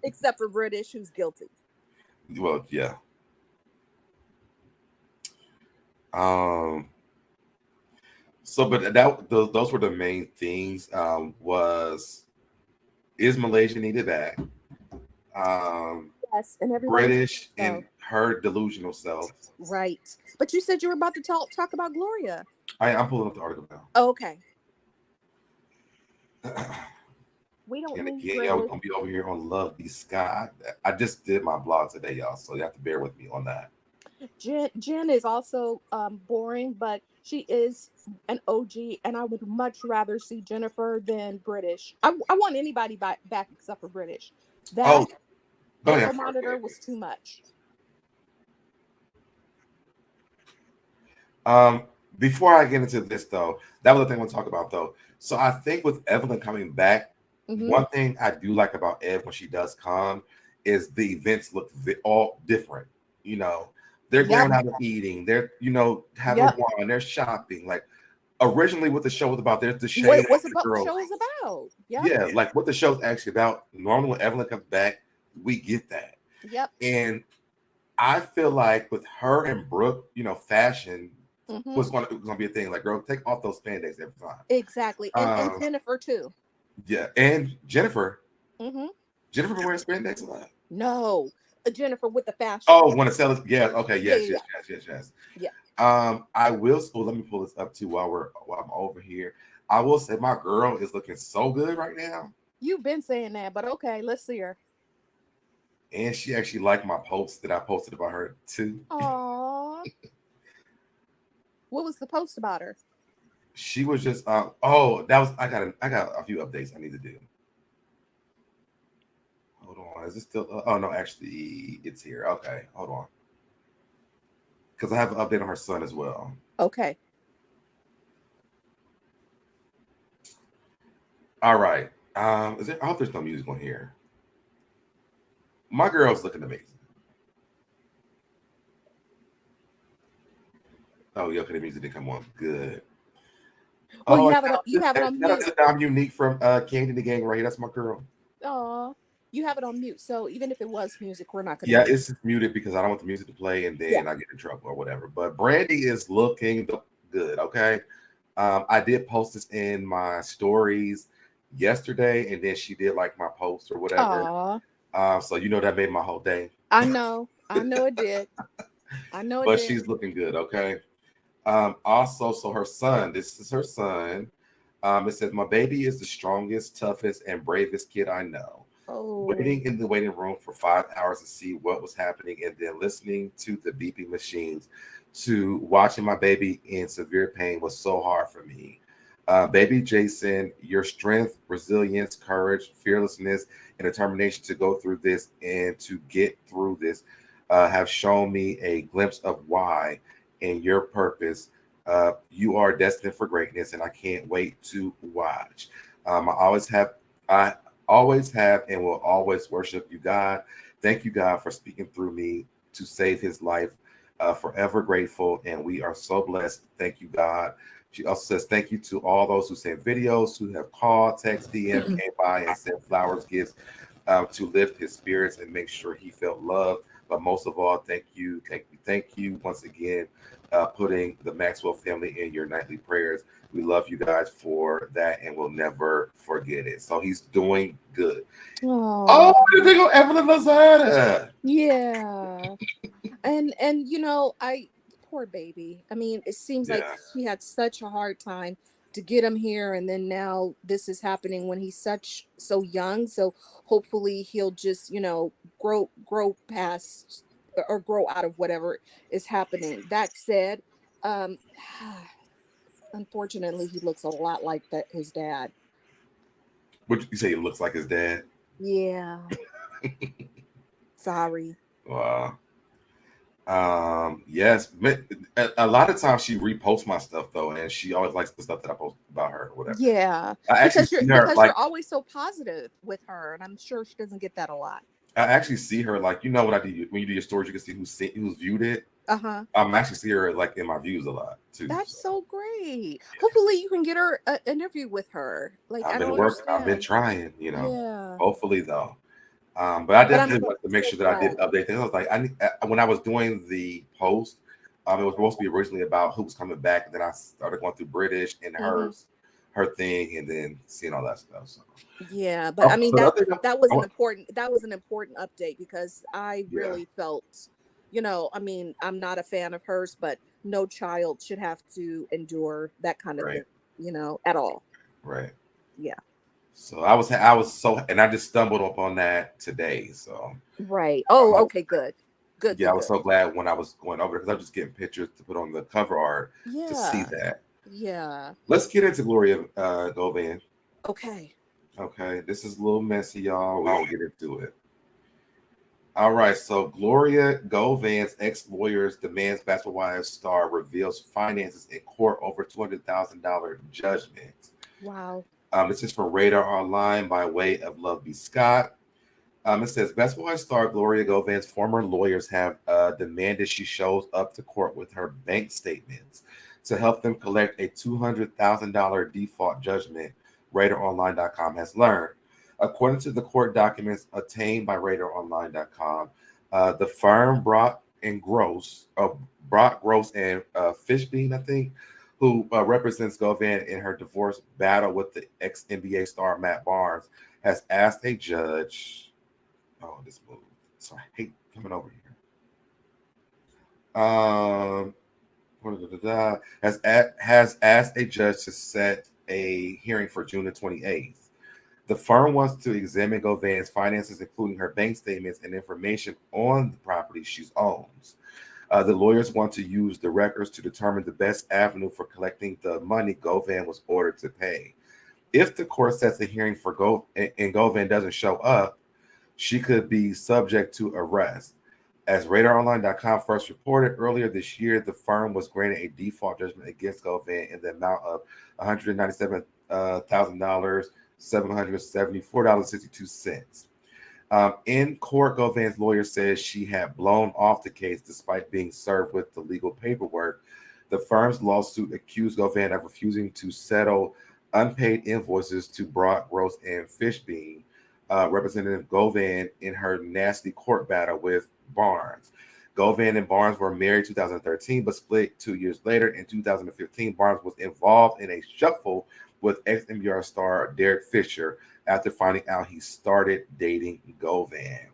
C: Except for British, who's guilty.
B: Well, yeah. So, but those were the main things. Is Malaysia needed back?
C: Yes, and everybody.
B: British and her delusional self.
C: Right, but you said you were about to talk about Gloria.
B: I'm pulling up the article now.
C: Oh, okay. We don't
B: And
C: need
B: again, y'all, we're gonna be over here on Love the Sky. I just did my blog today, y'all, so you have to bear with me on that.
C: Jen is also boring, but she is an OG, and I would much rather see Jennifer than British. I want anybody back except for British. That ankle monitor was too much.
B: Before I get into this, though, that was the thing I want to talk about, though. So I think with Evelyn coming back, one thing I do like about Ev when she does come is the events look all different. They're going out and eating. They're having wine. They're shopping. Like originally, what the show was about. There's the shade.
C: What's the show is about?
B: Yeah, like what the show's actually about. Normally, when Evelyn comes back, we get that.
C: Yep.
B: And I feel like with her and Brooke, fashion was going to be a thing. Like, girl, take off those spandex every time.
C: Exactly, and Jennifer too.
B: Yeah, and Jennifer.
C: Mm-hmm.
B: Jennifer been wearing spandex a lot.
C: No, Jennifer with the fashion.
B: Oh, want to sell it? Yes. Okay.
C: Yeah,
B: Yes.
C: yeah,
B: Yes.
C: yeah.
B: I will. So let me pull this up too while I'm over here. I will say my girl is looking so good right now,
C: You've been saying that, but okay, let's see her.
B: and she actually liked my post that I posted about her too.
C: Aww. What was the post about her?
B: She was just oh, that was I got a few updates I need to do. Hold on, is it still? Oh no, actually, it's here. Okay, hold on, because I have an update on her son as well.
C: Okay.
B: All right. Is there? I hope there's no music on here. My girl's looking amazing. Oh, yeah, okay, the music didn't come on. Good.
C: Well,
B: Oh,
C: you have it on mute.
B: I'm unique from Candy the Gang right here. That's my girl.
C: Aw. You have it on mute. So even if it was music, we're not gonna
B: Yeah,
C: use
B: it's just muted because I don't want the music to play and
C: Yeah.
B: then I get in trouble or whatever. But Brandy is looking good. Okay. I did post this in my stories yesterday, and then she did like my post or whatever.
C: Aw.
B: So that made my whole day.
C: I know. I know it did. I know it
B: But
C: did.
B: she's looking good. Okay. Also, so her son, this is her son. It says, "My baby is the strongest, toughest, and bravest kid I know."
C: Oh.
B: Waiting in the waiting room for 5 hours to see what was happening, and then listening to the beeping machines, to watching my baby in severe pain was so hard for me. Baby Jason, your strength, resilience, courage, fearlessness, and determination to go through this and to get through this have shown me a glimpse of why and your purpose. You are destined for greatness, and I can't wait to watch. I always have, and will always worship you, God. Thank you, God, for speaking through me to save his life. Forever grateful, and we are so blessed. Thank you, God. She also says, thank you to all those who sent videos, who have called, text, DM, came by, and sent flowers, gifts to lift his spirits and make sure he felt loved. But most of all, thank you once again, putting the Maxwell family in your nightly prayers. We love you guys for that, and we'll never forget it. So he's doing good. Oh, there go Evelyn Lozada.
C: Yeah. And I poor baby. I mean, it seems like
B: Yeah,
C: she had such a hard time to get him here, and then now this is happening when he's so young. So hopefully he'll just, grow past or grow out of whatever is happening. That said, um unfortunately he looks a lot like his dad.
B: would you say he looks like his dad?
C: Yeah. Sorry.
B: Wow. Yes, but a lot of times she reposts my stuff though, and she always likes the stuff that I post about her or whatever.
C: Yeah.
B: I actually see her
C: Because
B: like
C: you're always so positive with her, and I'm sure she doesn't get that a lot.
B: I actually see her like what I do when you do your stories, you can see who's viewed it.
C: Uh-huh.
B: I'm actually see her like in my views a lot too.
C: That's
B: So
C: so great.
B: yeah.
C: Hopefully you can get her an interview with her. Like, I don't
B: I've been
C: understand.
B: trying,
C: Yeah.
B: hopefully though. But I
C: But I'm
B: definitely want to make
C: so
B: sure that I did
C: glad.
B: update things. I was like, when I was doing the post, it was supposed to be originally about who was coming back, and then I started going through British and
C: Hmm.
B: her thing, and then seeing all that stuff. So,
C: Yeah, but I mean
B: but I think
C: that was an important update because I
B: yeah,
C: really felt, I mean, I'm not a fan of hers, but no child should have to endure that kind of
B: right,
C: thing, at all.
B: right.
C: Yeah.
B: So I was so, and I just stumbled upon that today. So
C: Right.
B: I'm
C: Oh,
B: like,
C: okay, good. Good,
B: yeah, I
C: good,
B: was
C: good.
B: so glad when I was going over because I was just getting pictures to put on the cover art to see
C: Yeah.
B: that.
C: Yeah.
B: Let's get into Gloria Govan.
C: Okay.
B: Okay, this is a little messy, y'all. We will get into it. All right, so Gloria Govan's ex-lawyers demands Basketball Wives star reveals finances in court over $200,000 judgment.
C: Wow.
B: This is from Radar Online by way of Love B. Scott. It says Basketball Wives star Gloria Govan's former lawyers have demanded she shows up to court with her bank statements to help them collect a $200,000 default judgment, RadarOnline.com has learned. According to the court documents obtained by RadarOnline.com, the firm Brock Gross and Fishbein, I think, who represents Govan in her divorce battle with the ex-NBA star Matt Barnes, has asked a judge. Oh, this moved. So I hate coming over here. Has asked a judge to set a hearing for June the 28th. The firm wants to examine Govan's finances, including her bank statements and information on the property she owns. The lawyers want to use the records to determine the best avenue for collecting the money Govan was ordered to pay. If the court sets a hearing for and Govan doesn't show up, she could be subject to arrest. As RadarOnline.com first reported earlier this year, the firm was granted a default judgment against Govan in the amount of $197,000, $774.62. In court, Govan's lawyer says she had blown off the case despite being served with the legal paperwork. The firm's lawsuit accused Govan of refusing to settle unpaid invoices to Broad Gross and Fishbein, Representative Govan, in her nasty court battle with Barnes. Govan and Barnes were married in 2013, but split 2 years later. In 2015, Barnes was involved in a shuffle with ex-NPR star Derek Fisher after finding out he started dating Govan.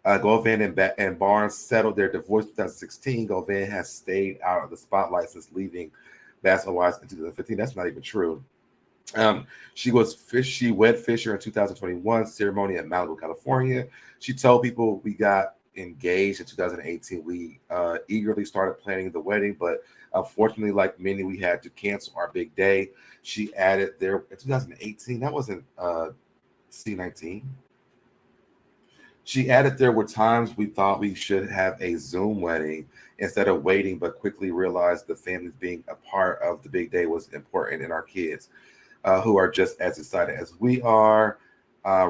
B: Govan and Barnes settled their divorce in 2016. Govan has stayed out of the spotlight since leaving Basketball Wives in 2015. That's not even true. She wed Fisher in 2021 ceremony in Malibu, California. She told people we got engaged in 2018. We eagerly started planning the wedding, but unfortunately, like many, we had to cancel our big day. She added there in 2018, that wasn't C19. She added there were times we thought we should have a Zoom wedding instead of waiting, but quickly realized the families being a part of the big day was important, and our kids, who are just as excited as we are.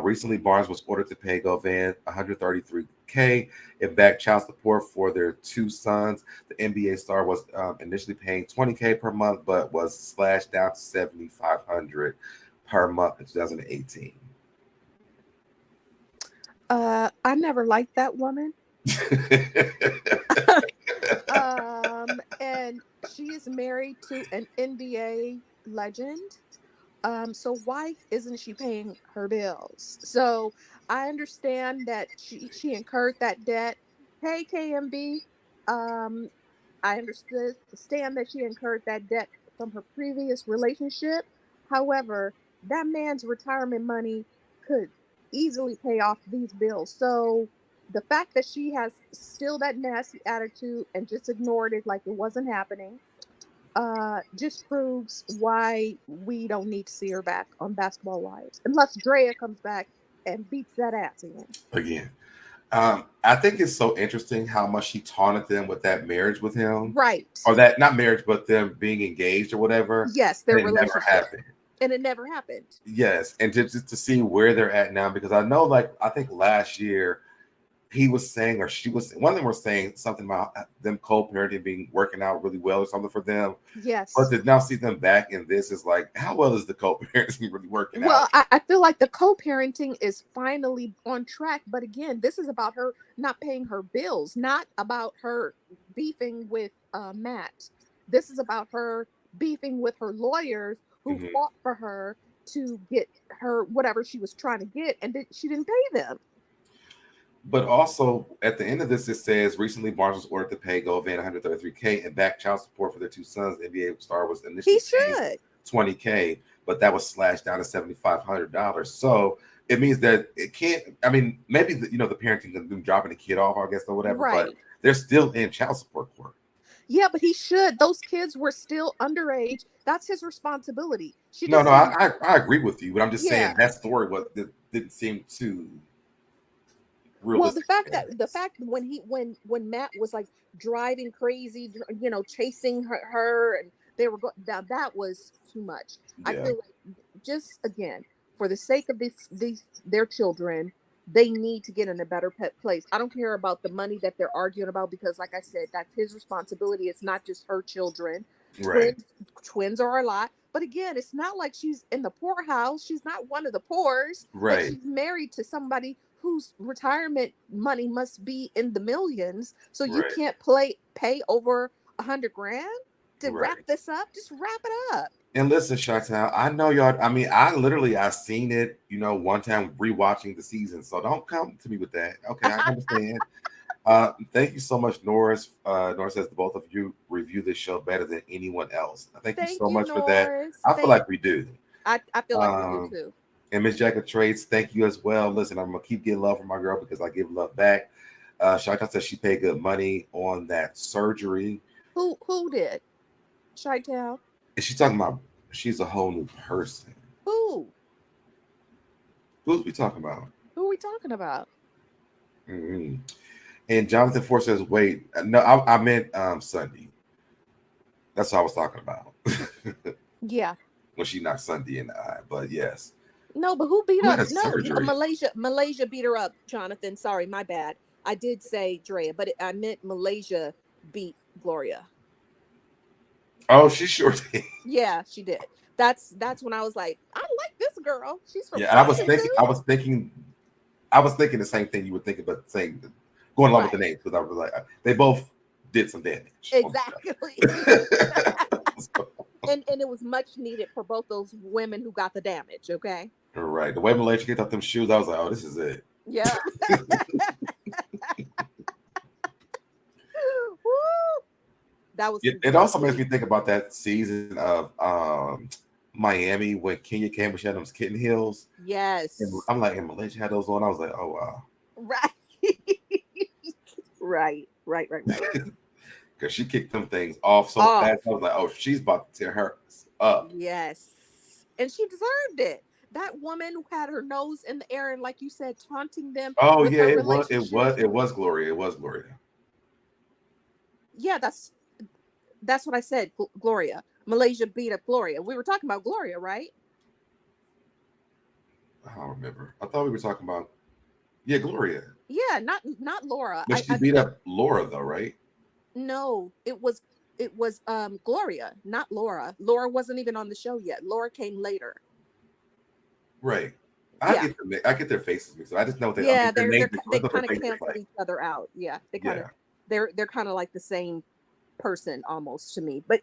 B: Recently, Barnes was ordered to pay Govan $133K in back child support for their two sons. The NBA star was initially paying $20K per month, but was slashed down to $7,500 per month in 2018.
C: I never liked that woman. And she is married to an NBA legend. So why isn't she paying her bills? So I understand that she incurred that debt. Hey, KMB, I understand that she incurred that debt from her previous relationship. However, that man's retirement money could easily pay off these bills. So the fact that she has still that nasty attitude and just ignored it like it wasn't happening, just proves why we don't need to see her back on Basketball Wives unless Drea comes back and beats that ass
B: again. I think it's so interesting how much she taunted them with that marriage with him,
C: right?
B: Or that, not marriage, but them being engaged or whatever.
C: Yes, their relationship
B: never happened.
C: And it never happened.
B: Yes, and just to see where they're at now, because I know, like, I think last year he was saying, or she was, one of them were saying something about them co-parenting being working out really well or something for them.
C: Yes.
B: But to now see them back in this is like, how well is the co-parenting really working out?
C: Well, I feel like the co-parenting is finally on track. But again, this is about her not paying her bills, not about her beefing with Matt. This is about her beefing with her lawyers who fought for her to get her whatever she was trying to get, and she didn't pay them.
B: But also, at the end of this, it says recently Barnes was ordered to pay Govan $133K and back child support for their two sons. The NBA star was initially paying $20K, but that was slashed down to $7,500. So it means that it can't. I mean, maybe the parenting can do dropping the kid off, I guess, or whatever.
C: Right.
B: But they're still in child support court.
C: Yeah, but he should. Those kids were still underage. That's his responsibility.
B: I agree with you, but I'm just saying that story didn't seem too.
C: Well, the fact when Matt was like driving crazy, chasing her and they were going down, that was too much. Yeah. I feel like, just again, for the sake of their children, they need to get in a better place. I don't care about the money that they're arguing about, because like I said, that's his responsibility. It's not just her children. Right. Twins are a lot. But again, it's not like she's in the poorhouse. She's not one of the poors. Right. She's married to somebody whose retirement money must be in the millions. So you can't pay over $100,000 to wrap this up. Just wrap it up.
B: And listen, Chi-Town, I know y'all. I mean, I seen it, one time rewatching the season. So don't come to me with that. Okay, I understand. Thank you so much, Norris. Norris says the both of you review this show better than anyone else. Thank you
C: Thank
B: so
C: you,
B: much for that.
C: Norris.
B: I feel like we do.
C: I feel like we do
B: Um,
C: too.
B: and Miss Jack of Trades, thank you as well. Listen, I'm gonna keep getting love from my girl because I give love back. Chi-Town says she paid good money on that surgery.
C: Who did? Chi-Town?
B: And she's talking about she's a whole new person.
C: Who?
B: Who's we talking about?
C: Who are we talking about?
B: Mm-hmm. And Jonathan Ford says, "Wait, no, I meant Sunday. That's what I was talking about."
C: Yeah.
B: When she knocked Sunday in the eye, but yes.
C: No, but who beat
B: Who
C: up?
B: had
C: No,
B: surgery?
C: Malaysia beat her up. Jonathan, sorry, my bad. I did say Drea, but I meant Malaysia beat Gloria.
B: Oh, she sure did.
C: Yeah, she did. That's when I was like, I like this girl. She's from
B: Yeah, and
C: Washington.
B: I was thinking the same thing you were thinking, but saying going along with the names because I was like, they both did some damage.
C: Exactly. and it was much needed for both those women who got the damage. Okay.
B: Right. The way Malaysia kicked out them shoes, I was like, oh, this is it.
C: Yeah. That was.
B: It also makes me think about that season of Miami when Kenya came and she had those kitten heels.
C: Yes.
B: And I'm like, and Malaysia had those on. I was like, oh wow.
C: Right. Right.
B: Because she kicked them things off so fast. I was like, oh, she's about to tear her up.
C: Yes. And she deserved it. That woman who had her nose in the air and, like you said, taunting them.
B: Oh yeah, it was Gloria. It was Gloria.
C: Yeah, that's what I said. Gloria. Malaysia beat up Gloria. We were talking about Gloria, right?
B: I don't remember. I thought we were talking about Gloria.
C: Yeah, not Laura.
B: But she beat up Laura though, right?
C: No, it was Gloria, not Laura. Laura wasn't even on the show yet. Laura came later.
B: Right. I get their faces mixed up. I just know they
C: they kind of cancel each other out. Yeah, they're kind of like the same person almost to me. But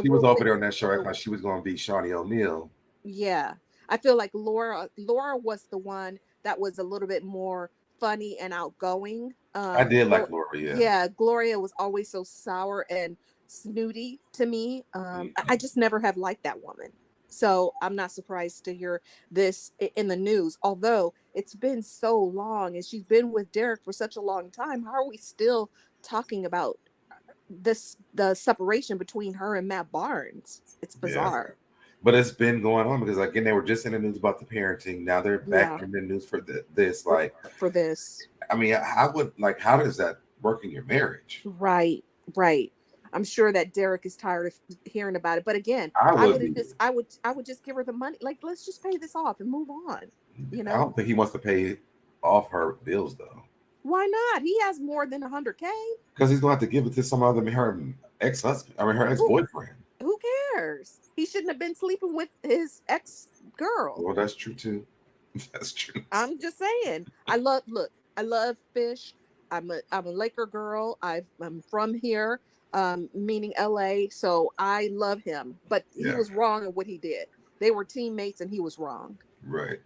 B: she was over there on that show. I thought she was going to be Shawnee O'Neal.
C: Yeah, I feel like Laura was the one that was a little bit more funny and outgoing.
B: I did like Laura.
C: Yeah, Gloria was always so sour and snooty to me. I just never have liked that woman. So I'm not surprised to hear this in the news, although it's been so long and she's been with Derek for such a long time. How are we still talking about the separation between her and Matt Barnes? It's bizarre.
B: Yeah. But it's been going on because, again, they were just in the news about the parenting. Now they're back in the news for this.
C: For this.
B: I mean, how does that work in your marriage?
C: Right. I'm sure that Derek is tired of hearing about it. But again, I would just give her the money. Like, let's just pay this off and move on. I
B: don't think he wants to pay off her bills though.
C: Why not? He has more than $100K.
B: Because he's going to have to give it to some other her ex-husband. I mean, her ex-boyfriend.
C: Who cares? He shouldn't have been sleeping with his ex-girl.
B: Well, that's true too. That's true.
C: I'm just saying. I love Fish. I'm a Laker girl. I'm from here, meaning LA. So I love him. But he was wrong in what he did. They were teammates and he was wrong.
B: Right.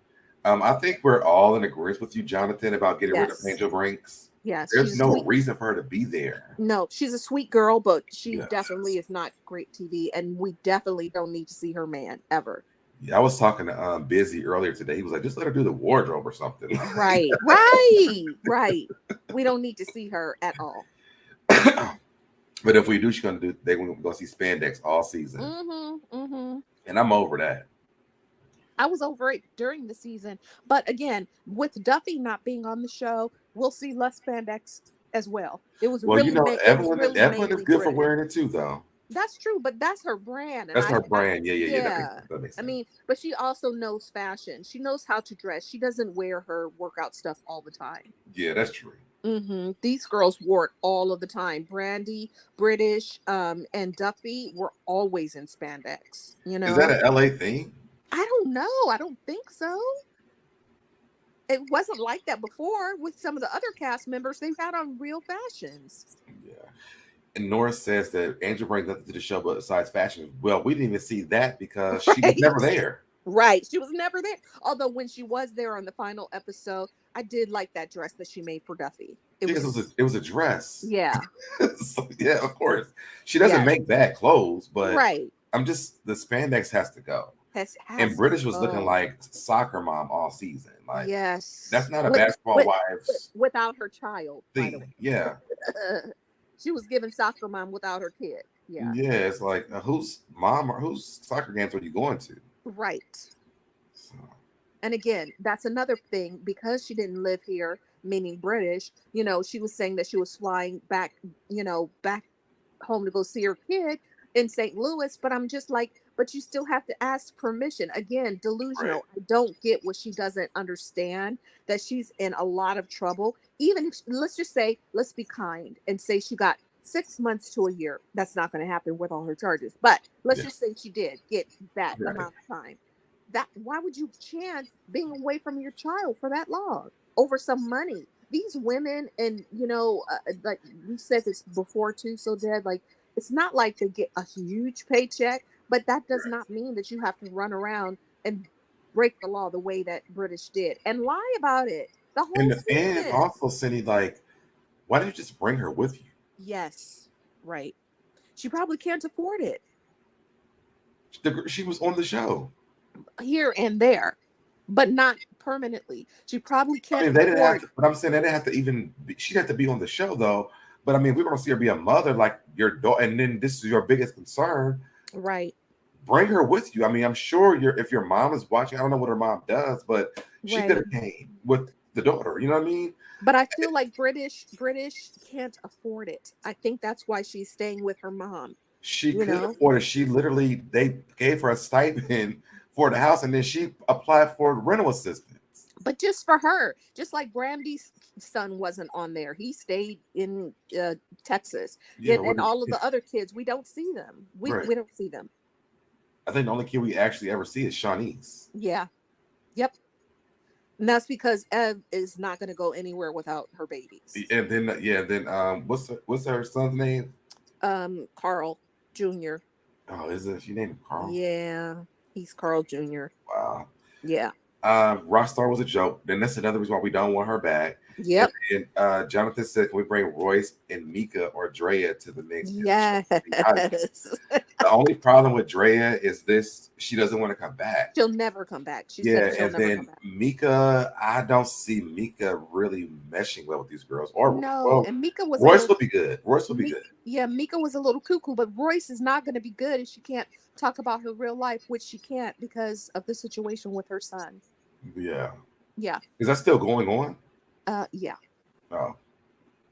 B: I think we're all in agreement with you, Jonathan, about getting rid of Angel Brinks.
C: Yes.
B: There's no reason for her to be there.
C: No, she's a sweet girl, but she definitely is not great TV, and we definitely don't need to see her man ever.
B: Yeah, I was talking to Busy earlier today. He was like, just let her do the wardrobe or something.
C: Right. We don't need to see her at all.
B: But if we do, they're going to go see spandex all season. And I'm over that.
C: I was over it during the season. But again, with Duffy not being on the show, we'll see less spandex as well. It was
B: Evelyn is good for wearing it too, though.
C: That's true, but that's her brand.
B: That's her brand. Yeah. That makes sense.
C: I mean, but she also knows fashion. She knows how to dress. She doesn't wear her workout stuff all the time.
B: Yeah, that's true.
C: These girls wore it all of the time. Brandy, British, and Duffy were always in spandex.
B: Is that an LA thing?
C: I don't know. I don't think so. It wasn't like that before with some of the other cast members. They've had on real fashions.
B: Yeah. And Norris says that Angel brings nothing to the show besides fashion. Well, we didn't even see that because she was
C: Right.
B: never there.
C: Right. She was never there. Although when she was there on the final episode, I did like that dress that she made for Duffy. It
B: Because
C: was,
B: it was a dress.
C: yeah.
B: So, yeah, of course. She doesn't
C: Yeah.
B: make bad clothes, but
C: Right.
B: I'm just the spandex has to go.
C: Has
B: And British
C: to
B: was looking
C: go.
B: like soccer mom all season. Like
C: Yes.
B: that's not a basketball wives
C: without her child, by the
B: thing.
C: way.
B: Yeah.
C: She was giving soccer mom without her kid. Yeah.
B: Yeah, it's like whose mom or whose soccer games are you going to?
C: Right.
B: So,
C: And again, that's another thing, because she didn't live here, meaning British, she was saying that she was flying back, back home to go see her kid in St. Louis. But I'm just like, but you still have to ask permission. Again, delusional.
B: right.
C: I don't get what she doesn't understand, that she's in a lot of trouble. Even if, let's just say, let's be kind and say she got 6 months to a year. That's not going to happen with all her charges. But let's just say she did get that
B: Right.
C: amount of time. That, why would you chance being away from your child for that long over some money? These women, and like we said this before too, so dead, like, it's not like they get a huge paycheck, but that does not mean that you have to run around and break the law the way that British did and lie about it the whole
B: And
C: season.
B: also, Cindy, like, why didn't you just bring her with you?
C: Yes, right. She probably can't afford it
B: She was on the show.
C: here and there, but not permanently. She probably
B: I
C: can't
B: mean, they didn't have
C: afford.
B: to, but I'm saying they didn't have to even. She'd have to be on the show though. But I mean, we're gonna see her be a mother, like your daughter, and then this is your biggest concern.
C: Right.
B: Bring her with you. I mean, I'm sure if your mom is watching, I don't know what her mom does, but she
C: Right.
B: could have came with the daughter. You know what I mean?
C: But I feel like British can't afford it. I think that's why she's staying with her mom.
B: She
C: You
B: could
C: know?
B: afford it. They gave her a stipend for the house, and then she applied for rental assistance.
C: But just for her, just like Brandy's son wasn't on there. He stayed in Texas.
B: Yeah,
C: And all of the other kids, we don't see them. We
B: right.
C: don't see them.
B: I think the only kid we actually ever see is Shawnee's.
C: Yeah. Yep. And that's because Ev is not going to go anywhere without her babies.
B: And then what's her son's name?
C: Carl Jr.
B: Oh, is it? She named him Carl.
C: Yeah, he's Carl Jr.
B: Wow.
C: Yeah.
B: Rockstar was a joke. Then that's another reason why we don't want her back.
C: Yep.
B: And Jonathan said, "Can we bring Royce and Mika or Drea to the next?"
C: Yes.
B: The only problem with Drea is this: she doesn't want to come back.
C: She'll never come back. She
B: Yeah,
C: said she'll
B: and
C: never
B: then
C: come back.
B: Mika, I don't see Mika really meshing well with these girls. Or
C: No, and Mika was
B: Royce will be good. Royce will be good.
C: Yeah, Mika was a little cuckoo, but Royce is not going to be good if she can't talk about her real life, which she can't because of the situation with her son.
B: Yeah.
C: Yeah.
B: Is that still going on?
C: Yeah.
B: Oh.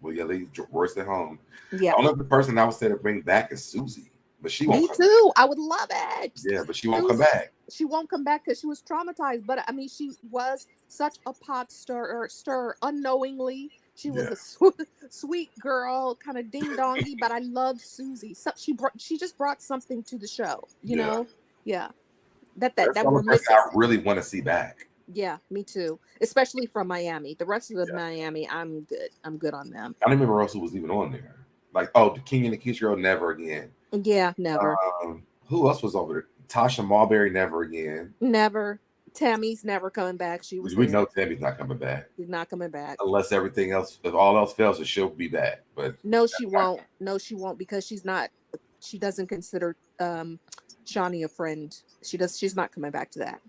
B: Well, yeah, leave Royce at home.
C: Yeah.
B: The only person I would say to bring back is Susie, but she won't.
C: Me too. I would love it.
B: Yeah, but she won't come back.
C: She won't come back because she was traumatized. But I mean, she was such a pot stirrer unknowingly. She was a sweet girl, kind of ding dongy. But I loved Susie. So she just brought something to the show. You know? Yeah. That we're missing.
B: I really want to see back.
C: Yeah, me too. Especially from Miami. The rest of the Miami, I'm good. I'm good on them.
B: I don't remember who else was even on there. Like, the King and the Keisha, never again.
C: Yeah, never.
B: Who else was over there? Tasha Marbury, never again.
C: Never. Tammy's never coming back.
B: We know Tammy's not coming back.
C: She's not coming back.
B: Unless everything else, if all else fails, she'll be back. But
C: no, she won't. No, she won't, because she doesn't consider Shawnee a friend. She's not coming back to that.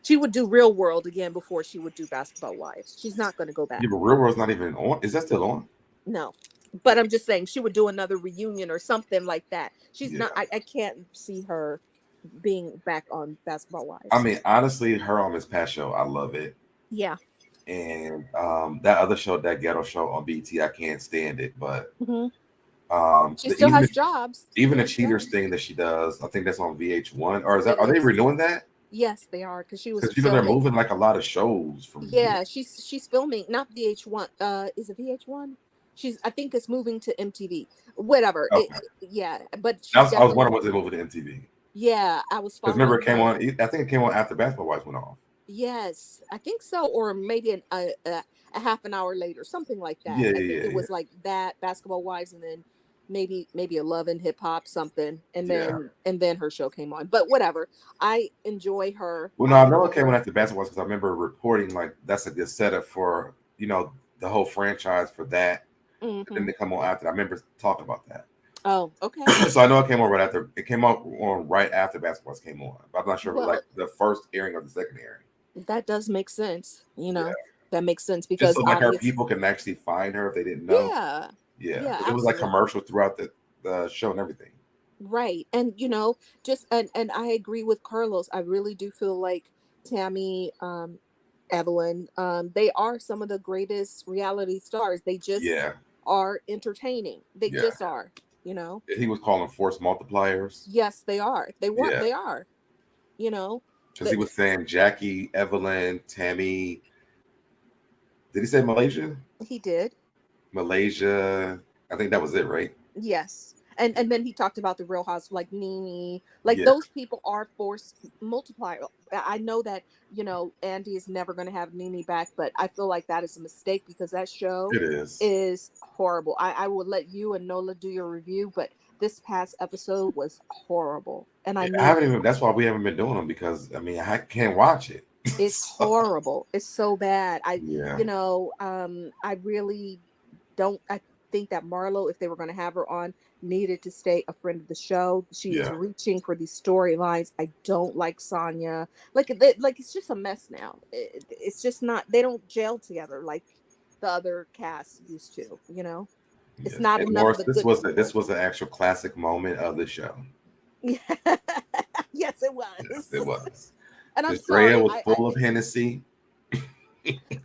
C: She would do Real World again before she would do Basketball Wives. She's not going to go back.
B: Yeah, but Real World's not even on. Is that still on?
C: No, but I'm just saying she would do another reunion or something like that. She's not. I can't see her being back on Basketball Wives.
B: I mean, honestly, her on this past show, I love it.
C: Yeah.
B: And that other show, that ghetto show on BT, I can't stand it. But
C: she still has jobs.
B: Even the Cheaters thing that she does, I think that's on VH1. Or are they renewing that?
C: Yes, they are, because she was.
B: Because they're moving like a lot of shows from.
C: Yeah, she's filming, not VH1. Is it VH1? I think it's moving to MTV. Whatever.
B: Okay.
C: But
B: I was wondering, was it moving to MTV?
C: Yeah, I was.
B: Because remember, it came on. I think it came on after Basketball Wives went off.
C: Yes, I think so, or maybe a half an hour later, something like that.
B: Yeah,
C: I
B: yeah,
C: think
B: yeah,
C: it
B: yeah.
C: was like that, Basketball Wives, and then maybe a Love and Hip Hop something,
B: Yeah.
C: and then her show came on. But whatever, I enjoy her.
B: Well, no,
C: I
B: I know it came on
C: remember.
B: after basketball because I remember reporting like that's a good setup for the whole franchise for that. And then
C: Hmm.
B: they come on after. I remember talking about that.
C: Oh, okay.
B: So I know it came on right after. It came out on right after basketballs came on. But I'm not sure if it was like
C: Well,
B: the first airing or the second airing.
C: that does make sense.
B: Yeah.
C: That makes sense
B: Just
C: because
B: so like her
C: obvious.
B: people can actually find her if they didn't know.
C: Yeah,
B: Yeah,
C: yeah,
B: because it was like
C: absolutely.
B: commercials throughout the show and everything.
C: Right. And just and I agree with Carlos. I really do feel like Tammy, Evelyn, they are some of the greatest reality stars. They just
B: Yeah,
C: are entertaining. They
B: yeah.
C: just are, you know.
B: He was calling force multipliers.
C: Yes, they are.
B: Yeah,
C: They are, you know.
B: because he
C: That
B: was saying Jackie, Evelyn, Tammy. Did he say Malaysia?
C: he did.
B: Malaysia. I think that was it, right?
C: Yes. And then he talked about the Real House, like Nene, like
B: Yeah,
C: those people are force multiplier. I know that Andy is never going to have Nene back, but I feel like that is a mistake because that show
B: it is.
C: is horrible. I will let you and Nola do your review, but this past episode was horrible, and I
B: Yeah, I
C: mean
B: haven't even. That's why we haven't been doing them because I mean I can't watch it.
C: it's
B: So,
C: horrible. It's so bad.
B: yeah,
C: I really don't. I think that Marlo, if they were going to have her on, needed to stay a friend of the show. She is
B: yeah,
C: reaching for these storylines. I don't like Sonya. Like it's just a mess now. It's just not. They don't gel together like the other cast used to. It's
B: yeah.
C: not
B: And
C: enough of
B: Morris,
C: the
B: this
C: good
B: was
C: people.
B: an actual classic moment of the show.
C: Yeah. Yes, it
B: Yes,
C: was.
B: it was.
C: And I'm
B: Because Drea
C: sorry.
B: was full of Hennessy.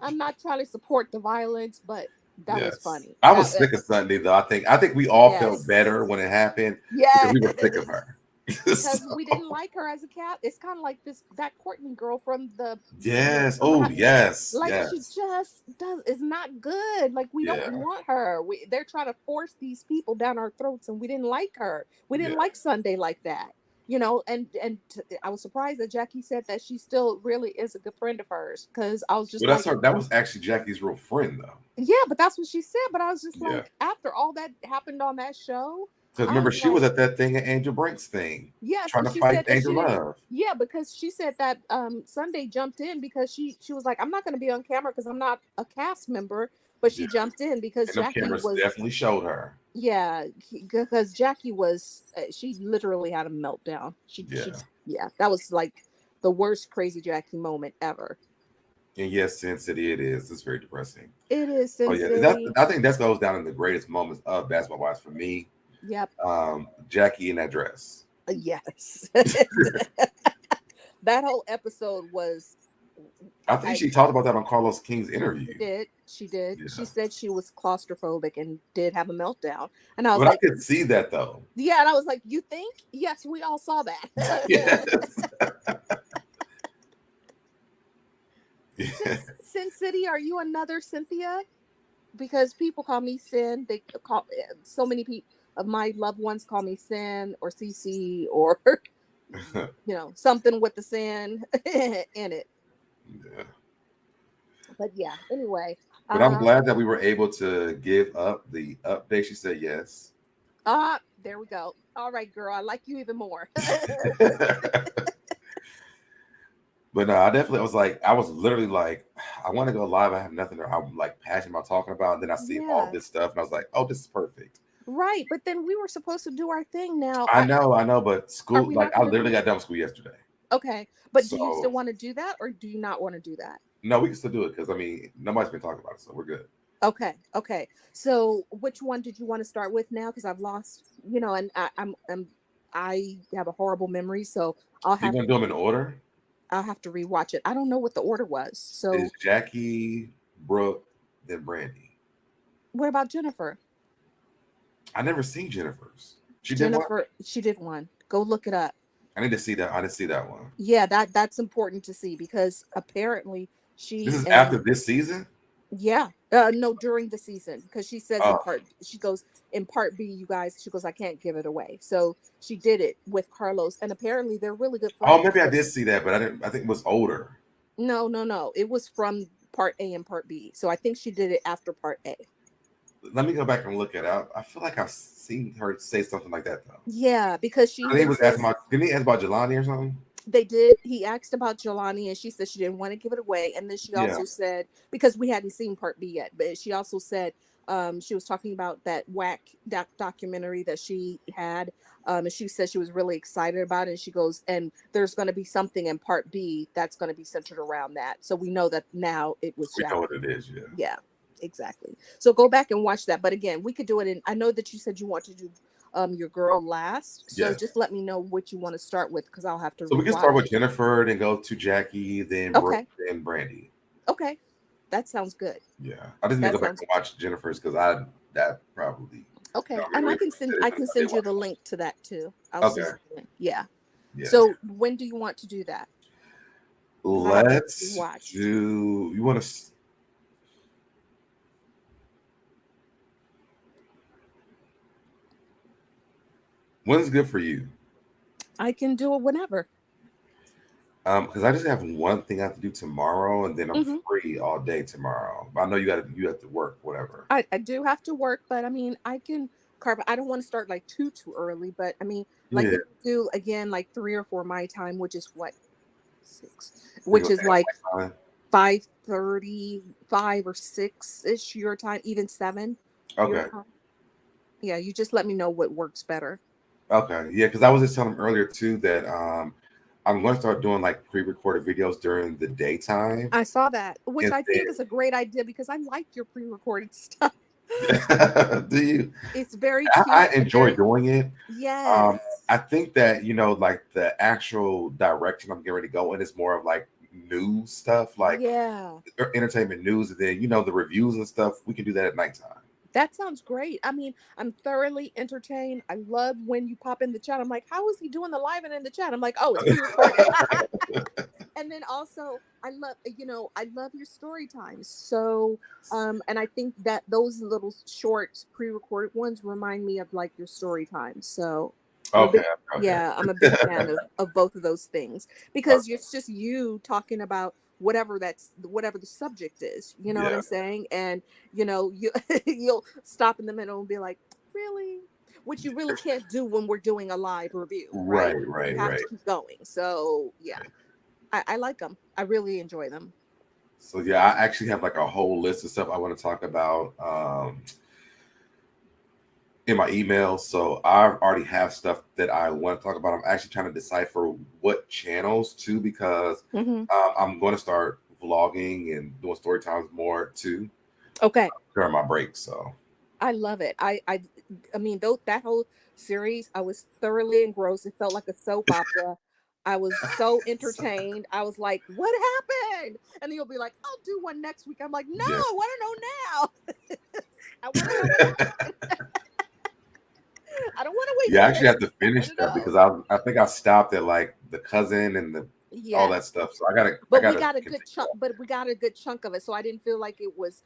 C: I'm not trying to support the violence, but that was
B: Yes.
C: funny.
B: I
C: That
B: was sick of Sunday though. I think we all felt
C: Yes,
B: better when it happened because
C: yes,
B: we were sick of her.
C: because we
B: So,
C: didn't like her as a cat. It's kind of like that Courtney girl from the
B: yes.
C: Summer
B: Oh,
C: House.
B: yes.
C: Like she
B: Yes.
C: just does is not good. Like we don't
B: Yeah.
C: want her. They're trying to force these people down our throats, and we didn't like her. We
B: Yeah.
C: didn't like Sunday like that. I was surprised that Jackie said that she still really is a good friend of hers because I was just
B: Well, that's
C: like,
B: her. That was actually Jackie's real friend though.
C: yeah, but that's what she said. But I was just
B: Yeah.
C: like, after all that happened on that show,
B: Because
C: I
B: remember,
C: was
B: she was
C: like,
B: at that thing at Angel Brink's thing,
C: yes.
B: trying
C: And
B: to
C: she
B: fight
C: said that she
B: Angel
C: didn't.
B: Love.
C: Yeah, because she said that Sunday jumped in because she was like, I'm not going to be on camera because I'm not a cast member. But
B: Yeah.
C: she jumped in because
B: And them
C: Jackie
B: cameras
C: was,
B: definitely showed her.
C: yeah, because Jackie was, she literally had a meltdown.
B: Yeah.
C: Yeah, that was like the worst crazy Jackie moment ever.
B: And yes, Sin City, it is. It's very depressing.
C: It is
B: Oh
C: Sin
B: yeah, that
C: City.
B: I think that goes down in the greatest moments of basketball wise for me.
C: Yep.
B: Jackie in that dress.
C: Yes. That whole episode was,
B: I think
C: I
B: she talked about that on Carlos King's
C: she
B: interview.
C: did. She did. She
B: Yeah,
C: said she was claustrophobic and did have a meltdown. And I was
B: but I
C: like,
B: could see that though.
C: yeah. And I was like, you think? Yes, we all saw that.
B: Yes. Yeah.
C: Sin City, are you another Cynthia? Because people call me Sin. They call so many people of my loved ones call me Sin or CC or something with the sin in it.
B: Yeah.
C: But yeah. Anyway,
B: But I'm
C: um,
B: glad that we were able to give up the update. She said yes.
C: there we go. All right, girl. I like you even more.
B: But no, I was literally like, I want to go live. I have nothing that I'm like passionate about talking about. And then I see all
C: Yeah.
B: this stuff, and I was like, oh, this is perfect.
C: Right, but then we were supposed to do our thing now.
B: I know, but
C: Are
B: school,
C: we
B: like,
C: not
B: I
C: going to
B: literally
C: do?
B: got done with school yesterday.
C: Okay, but do you still
B: So,
C: want to do that, or do you not want to do that?
B: no, we can still do it because, I mean, nobody's been talking about it. So we're good.
C: Okay, okay. So which one did you want to start with now? Because I've lost, and I have a horrible memory, so I'll
B: So you're
C: have
B: going to do them in order?
C: I'll have to rewatch it. I don't know what the order was.
B: Is
C: So
B: Jackie, Brooke, then Brandy?
C: what about Jennifer?
B: I never seen Jennifer's. She did one?
C: Jennifer, she did one. Go look it up.
B: I need to see that. I didn't see that one.
C: Yeah, that's important to see because apparently
B: This
C: she
B: is
C: and
B: after this season?
C: yeah, no, during the season because she says
B: Oh,
C: she goes in part B, you guys. She goes, I can't give it away. So she did it with Carlos, and apparently they're really good
B: oh,
C: friends.
B: maybe I did see that, but I didn't. I think it was older.
C: No. It was from part A and part B. So I think she did it after part A.
B: Let me go back and look it up. I feel like I've seen her say something like that though.
C: Yeah, because she
B: I think he
C: had
B: was asking
C: says
B: about. Didn't he ask about Jelani or something?
C: they did. He asked about Jelani, and she said she didn't want to give it away. And then she
B: Yeah.
C: also said, because we hadn't seen part B yet, but she also said she was talking about that whack documentary that she had. And she said she was really excited about it. And she goes, and there's going to be something in part B that's going to be centered around that. So we know that now it was
B: We know
C: Jackie.
B: what it is. Yeah.
C: Yeah, exactly. So go back and watch that. But again, we could do it in, I know that you said you want to do your girl last. So
B: Yes.
C: just let me know what you want to start with because I'll have to
B: So we can start
C: rewatch.
B: with Jennifer, then go to Jackie, then Brooke,
C: Okay.
B: then Brandy.
C: Okay. That sounds good.
B: Yeah. I just need to
C: That
B: go back
C: sounds
B: and watch Jennifer's because that probably
C: okay.
B: got me
C: And
B: away
C: I
B: from
C: can
B: the
C: send
B: series
C: I
B: because
C: can
B: I did
C: send you
B: watch
C: the
B: it.
C: link to that too. I'll send
B: Okay.
C: you the link. Yeah.
B: Yeah.
C: So when do you want to do that? Because I have to
B: Let's
C: watch.
B: do. You want to? When's good for you?
C: I can do it whenever.
B: Because I just have one thing I have to do tomorrow, and then I'm
C: Hmm.
B: free all day tomorrow. But I know you have to work, whatever.
C: I do have to work, but I mean I can carve. I don't want to start like too early, but I mean like
B: Yeah.
C: if you do again like 3 or 4 my time, which is what 6,
B: We go
C: which is
B: down
C: like
B: like time.
C: 5:30, 5 or 6 ish your time, even 7 your
B: Okay.
C: time. Yeah, you just let me know what works better.
B: Okay. Yeah, because I was just telling him earlier too that I'm going to start doing like pre-recorded videos during the daytime,
C: I saw that, which
B: and
C: I think is a great idea because I like your pre-recorded stuff.
B: then do you?
C: It's very
B: I
C: cute and
B: enjoy
C: very
B: doing it.
C: yes.
B: I think that like the actual direction I'm getting ready to go in is more of like news stuff, like
C: Yeah.
B: entertainment news, and then the reviews and stuff. We can do that at nighttime.
C: That sounds great. I mean, I'm thoroughly entertained. I love when you pop in the chat. I'm like, how is he doing the live and in the chat? I'm like, oh, it's pre-recorded. And then also I love your story times. So and I think that those little short pre-recorded ones remind me of like your story times. So I'm a
B: Okay,
C: big
B: okay.
C: yeah, I'm a big fan of both of those things because
B: Okay.
C: it's just you talking about whatever the subject is, you know what
B: Yeah.
C: I'm saying? And you you'll stop in the middle and be like, really? Which you really can't do when we're doing a live review, right?
B: Right,
C: You
B: right,
C: have
B: right.
C: to keep going. So yeah, I like them. I really enjoy them.
B: So yeah, I actually have like a whole list of stuff I want to talk about in my email. So I already have stuff that I want to talk about. I'm actually trying to decipher what channels too because
C: Hmm.
B: I'm going to start vlogging and doing story times more too
C: Okay,
B: during my break. So
C: I love it. I mean, though that whole series, I was thoroughly engrossed. It felt like a soap opera. I was so entertained. I was like, "What happened?" And you'll be like, "I'll do one next week." I'm like, "No,
B: yeah.
C: I want to know now. I want to know what happened. I don't want to wait
B: Yeah,
C: till
B: I
C: the
B: actually
C: next
B: have to
C: week. I want
B: finish
C: to
B: that
C: know."
B: because I think I stopped at like the cousin and the all that
C: Yes.
B: stuff. So I
C: But we
B: gotta
C: got a good
B: continue
C: chunk,
B: on.
C: but we got a good chunk of it, so I didn't feel like it was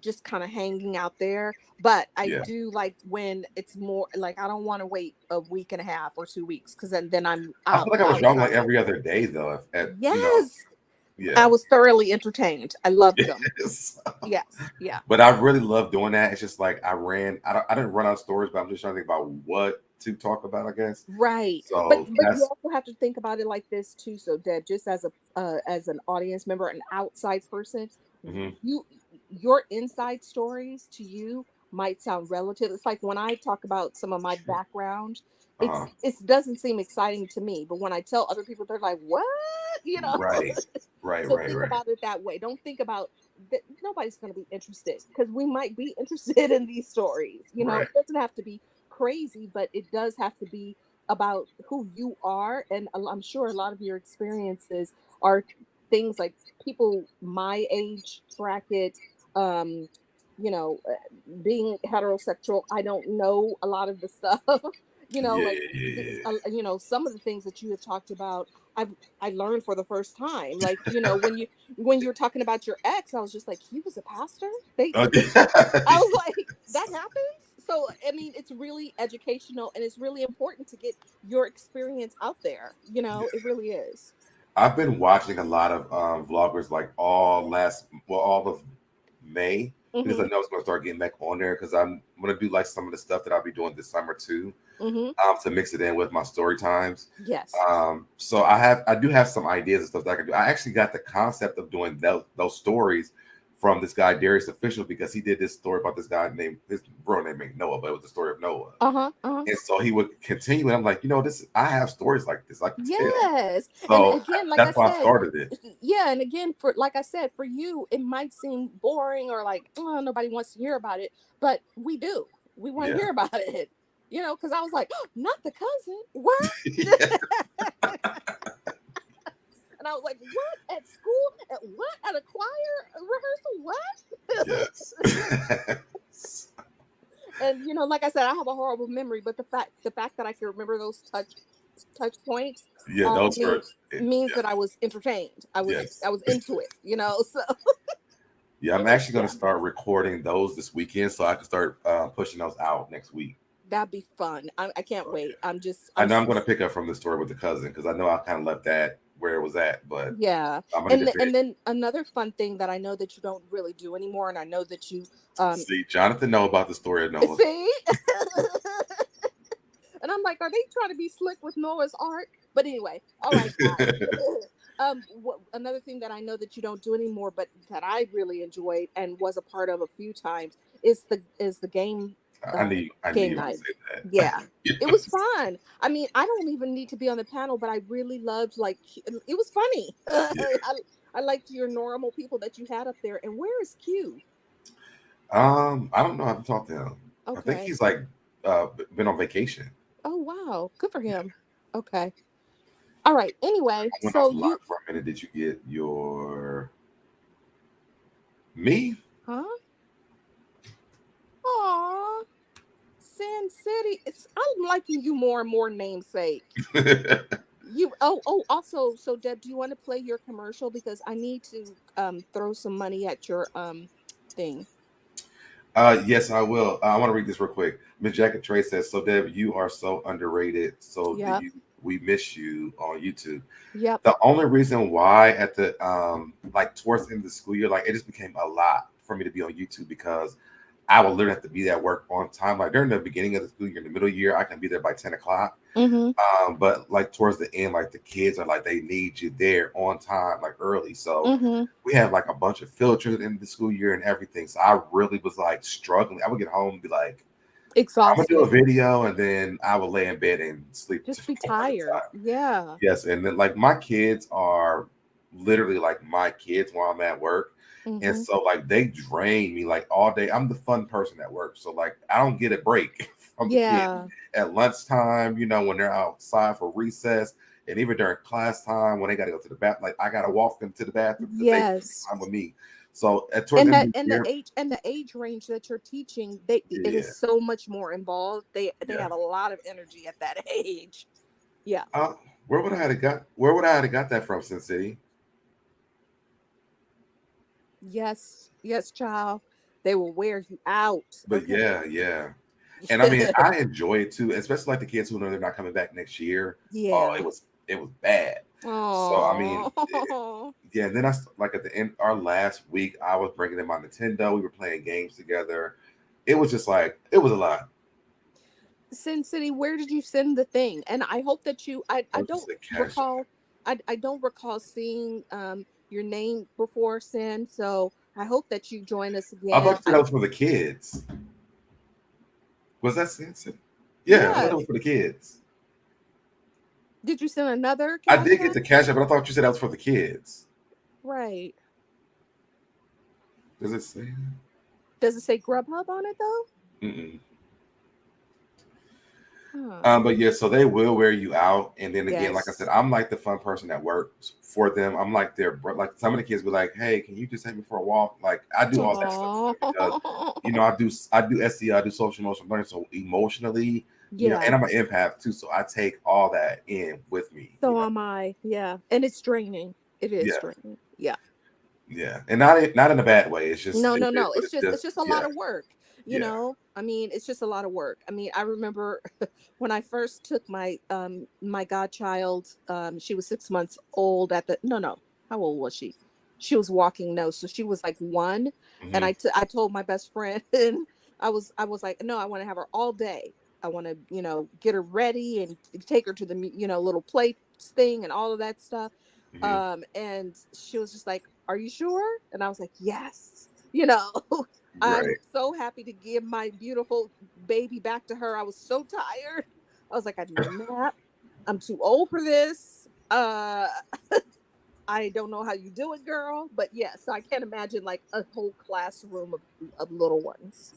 C: just kind of hanging out there. But I
B: Yeah.
C: do like when it's more like I don't want to wait a week and a half or 2 weeks because then I'm
B: I feel
C: out
B: like I was dropping like
C: outside.
B: every other day though at
C: Yes, I
B: yeah.
C: was thoroughly entertained. I loved them.
B: Yes.
C: Yes, yeah,
B: But I really love doing that. It's just like I didn't run out of stories, but I'm just trying to think about what to talk about, I guess.
C: right. But
B: So
C: but you
B: that's
C: also have to think about it like this too. So Deb, just as an audience member, an outside person,
B: mhm.
C: you your inside stories to you might sound relative. It's like when I talk about some of my background,
B: uh
C: it doesn't seem exciting to me, but when I tell other people, they're like, "What?" You know.
B: right. Right,
C: So
B: right,
C: think
B: right.
C: about it that way. Don't think about that. Nobody's going to be interested because we might be interested in these stories.
B: Right.
C: It doesn't have to be crazy, but it does have to be about who you are. And I'm sure a lot of your experiences are things like people my age bracket, um, being heterosexual. I don't know a lot of the stuff,
B: Yeah,
C: like
B: yeah,
C: some of the things that you have talked about. I've I learned for the first time. Like, when you were talking about your ex, I was just like, he was a pastor?
B: yeah.
C: I was like, that happens? So I mean, it's really educational and it's really important to get your experience out there. It really is.
B: I've been watching a lot of vloggers like all of May because I
C: Mm-hmm.
B: know it's going to start getting back on there because I'm going to do like some of the stuff that I'll be doing this summer too,
C: Mm-hmm.
B: to mix it in with my story times.
C: Yes.
B: So I do have some ideas and stuff that I can do. I actually got the concept of doing those stories from this guy Darius Official because he did this story about this guy named his real name ain't Noah, but it was the story of Noah.
C: Uh-huh. Uh-huh.
B: And so he would continue, and I'm like, this I have stories like this I can tell.
C: Yes. And
B: So
C: again, like I
B: that's why I
C: said,
B: started it.
C: yeah, and again, for like I said, for you, it might seem boring or like, oh, nobody wants to hear about it, but we do. We want to
B: Yeah.
C: hear about it. Because I was like, oh, not the cousin. What?
B: Yeah.
C: And I was like, what? At school? At what? At a choir rehearsal? What?
B: Yes.
C: And like I said, I have a horrible memory, but the fact that I can remember those touch points
B: Yeah,
C: uh,
B: those
C: means
B: were
C: means that I was entertained. I was
B: yes.
C: I was into it. So
B: Yeah, I'm actually going
C: yeah,
B: to start recording those this weekend so I can start pushing those out next week.
C: that'd be fun. I can't
B: So,
C: wait. I'm just
B: I
C: I'm
B: know I'm going to pick up from the story with the cousin because I know I kind of left that where it was at, but
C: yeah.
B: I'm going to need
C: And
B: to
C: and
B: finish.
C: then another fun thing that I know that you don't really do anymore, and I know that you um
B: See, Jonathan know about the story of Noah.
C: see. And I'm like, are they trying to be slick with Noah's Ark? But anyway, all right, guys. Another thing that I know that you don't do anymore, but that I really enjoyed and was a part of a few times is the
B: I
C: uh,
B: knew
C: game
B: you were going to
C: night.
B: say that.
C: Yeah, it was
B: Yes.
C: fun. I mean, I don't even need to be on the panel, but I really loved it was funny.
B: Yeah.
C: I liked your normal people that you had up there. And where is Q?
B: I don't know. I haven't talked to him. I think
C: Okay.
B: he's like been on vacation.
C: Oh wow, good for him. Okay. All right. Anyway,
B: I went
C: so
B: offline for a minute. Did you get your me?
C: huh? Aw, Sin City. I'm liking you more and more, namesake. Also, so Deb, do you want to play your commercial because I need to throw some money at your thing.
B: Yes, I will. I want to read this real quick. Miss Jacket Trey says, "So Deb, you are so underrated. So do
C: Yep.
B: you? We miss you on YouTube.
C: Yep.
B: The only reason why at the like towards the end of the school year, like it just became a lot for me to be on YouTube because I would literally have to be at work on time. Like during the beginning of the school year, in the middle year, I can be there by 10 o'clock.
C: Mm-hmm.
B: But like towards the end, like the kids are like they need you there on time, like early. So
C: Mm-hmm.
B: we had like a bunch of field trips in the school year and everything. So I really was like struggling. I would get home and be like, I'm gonna do a
C: Exhausted.
B: video, and then I would lay in bed and sleep to
C: Just be
B: the morning
C: tired.
B: time.
C: Yeah.
B: Yes, and then like my kids are literally like my kids while I'm at work. And
C: Mm-hmm.
B: so like they drain me like all day. I'm the fun person at work. So like I don't get a break from the kids
C: Yeah.
B: at lunchtime, when they're outside for recess, and even during class time when they gotta go to the bath, like I gotta walk them to the bathroom because they spend
C: Yes.
B: time with me. So at towards
C: And
B: the end
C: that
B: of the
C: and the
B: year,
C: age range that you're teaching, it
B: yeah,
C: is so much more involved. They
B: yeah.
C: have a lot of energy at that age. Yeah.
B: Uh, where would I have got that from, Sin City?
C: Yes. Yes, child. They will wear you out.
B: But
C: Okay.
B: yeah, yeah. And I mean, I enjoy it too, especially like the kids who know they're not coming back next year. Oh,
C: Yeah.
B: it was bad. So I mean,
C: Oh.
B: yeah. Then like at the end, our last week, I was bringing them my Nintendo. We were playing games together. It was just like it was a lot.
C: Sin City, where did you send the thing? And I hope that I
B: What is
C: don't
B: the cash?
C: recall I don't recall seeing your name before, Sin. So I hope that you join us
B: I thought
C: again.
B: you said that was for the kids. Was that sensitive? Yeah, I thought that
C: Yes.
B: was for the kids.
C: Did you send another
B: I
C: cash
B: did get
C: app?
B: the cash app, but I thought you said that was for the kids.
C: Right.
B: Does it say?
C: Does it say Grubhub on it though?
B: Mm-mm.
C: Huh.
B: But yeah, so they will wear you out, and then again, like I said,
C: Yes.
B: I'm like the fun person that works for them. I'm like like some of the kids be like, "Hey, can you just take me for a walk?" Like I do all that stuff for them because
C: Oh.
B: I do SEO, I do social emotional learning, so emotionally,
C: Yeah.
B: and I'm an empath too, so I take all that in with me.
C: So am I. Yeah. And it's draining. It is
B: Yeah,
C: draining. Yeah.
B: yeah, and not in a bad way. It's just
C: No,
B: it
C: no,
B: is,
C: no.
B: but
C: It's
B: it's
C: just
B: just
C: a lot
B: yeah,
C: of work. You know, I mean, it's just a lot of work. I mean, I remember when I first took my godchild, she was 6 months old at the no, how old was she? She was walking, no, so she was like 1. And
B: Hmm.
C: I told my best friend, and I was like, no, I want to have her all day. I want to, get her ready and take her to the little play thing and all of that stuff.
B: Hmm.
C: And she was just like, "Are you sure?" And I was like, "Yes." You know, I'm
B: Right.
C: so happy to give my beautiful baby back to her. I was so tired. I was like, I need a nap. I'm too old for this. I don't know how you do it, girl. But yes, I can't imagine like a whole classroom of little ones.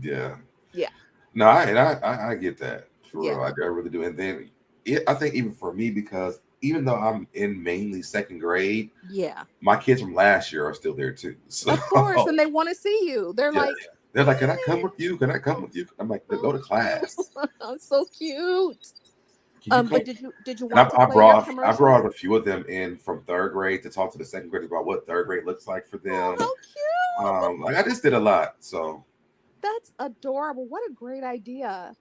B: Yeah.
C: Yeah,
B: No, I get that for
C: yeah,
B: real. I really do. And then I think even for me, because even though I'm in mainly second grade,
C: yeah.
B: my kids from last year are still there too. So
C: Of course, and they want to see you. They're
B: yeah,
C: like,
B: they're like, "Can I come
C: "Hey,
B: with you? Can I come with you?" I'm like, "Go
C: oh,
B: to class.
C: so cute."
B: Can you come?"
C: But did you
B: And
C: want to play your
B: I
C: commercial?
B: brought a few of them in from third grade to talk to the second graders about what third grade looks like for
C: Oh,
B: them.
C: how cute!
B: Like I just did a lot. So
C: That's adorable. What a great idea.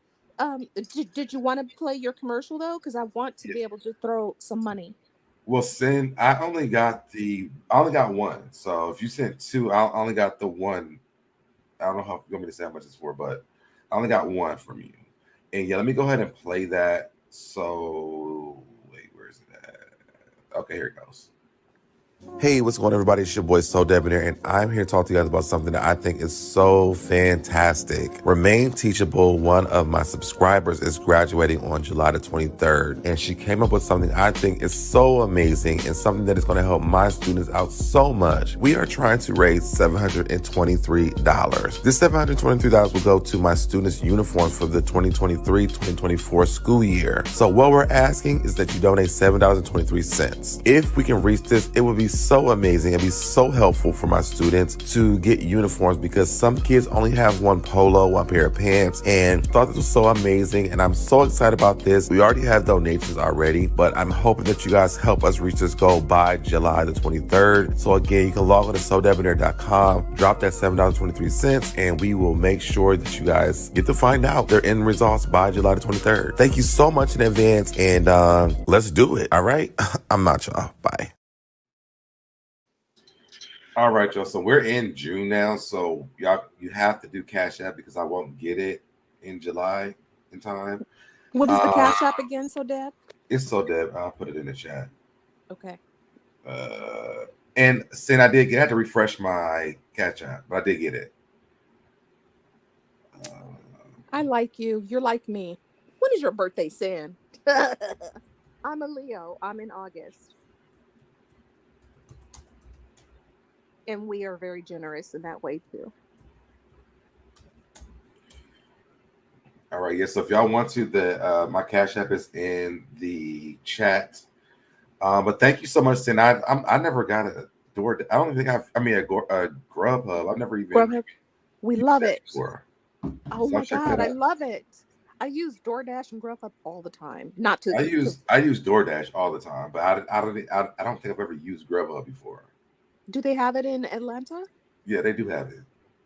C: Did you want to play your commercial though? Because I want to
B: yeah.
C: be able to throw some money.
B: Well, send. I only got one. So if you sent two, I only got the one. I don't know how you want me to say how much it's for, but I only got one from you. And yeah, let me go ahead and play that. So wait, where is it at? Okay, here it goes. Hey, what's going on, everybody? It's your boy SoDebNair, and I'm here to talk to you guys about something that I think is so fantastic. Remain Teachable, one of my subscribers, is graduating on July the 23rd, and she came up with something I think is so amazing and something that is going to help my students out so much. We are trying to raise $723. This $723 will go to my students' uniforms for the 2023-2024 school year. So what we're asking is that you donate $7.23. If we can reach this, it would be so amazing. It'd be so helpful for my students to get uniforms because some kids only have one polo, one pair of pants, and thought this was so amazing. And I'm so excited about this. We already have donations already, but I'm hoping that you guys help us reach this goal by July the 23rd. So again, you can log on to SoDebNair.com, drop that $7.23, and we will make sure that you guys get to find out their end results by July the 23rd. Thank you so much in advance, and let's do it. All right? I'm out, y'all. Bye. All right, y'all. So we're in June now. So you have to do Cash App because I won't get it in July in time.
C: What is the
B: Uh,
C: cash app again, so Deb?
B: it's so dead. I'll put it in the chat.
C: Okay.
B: Uh, and Sin, I had to refresh my Cash App, but I did get it. Uh,
C: I like you. You're like me. When is your birthday, Sin? I'm a Leo. I'm in August. And we are very generous in that way too.
B: all right, yeah. So if y'all want to, the my Cash App is in the chat. But thank you so much, Sin. I never got a door. I don't think I've. I mean, a Grubhub. I've never even
C: Grubhub, we
B: used
C: love
B: that
C: it.
B: before.
C: Oh
B: So I'll
C: my
B: check
C: God,
B: that
C: I
B: out.
C: love it. I use DoorDash and Grubhub all the time. Not to,
B: I use DoorDash all the time, but I don't think I've ever used Grubhub before.
C: do they have it in Atlanta?
B: Yeah, they do have it,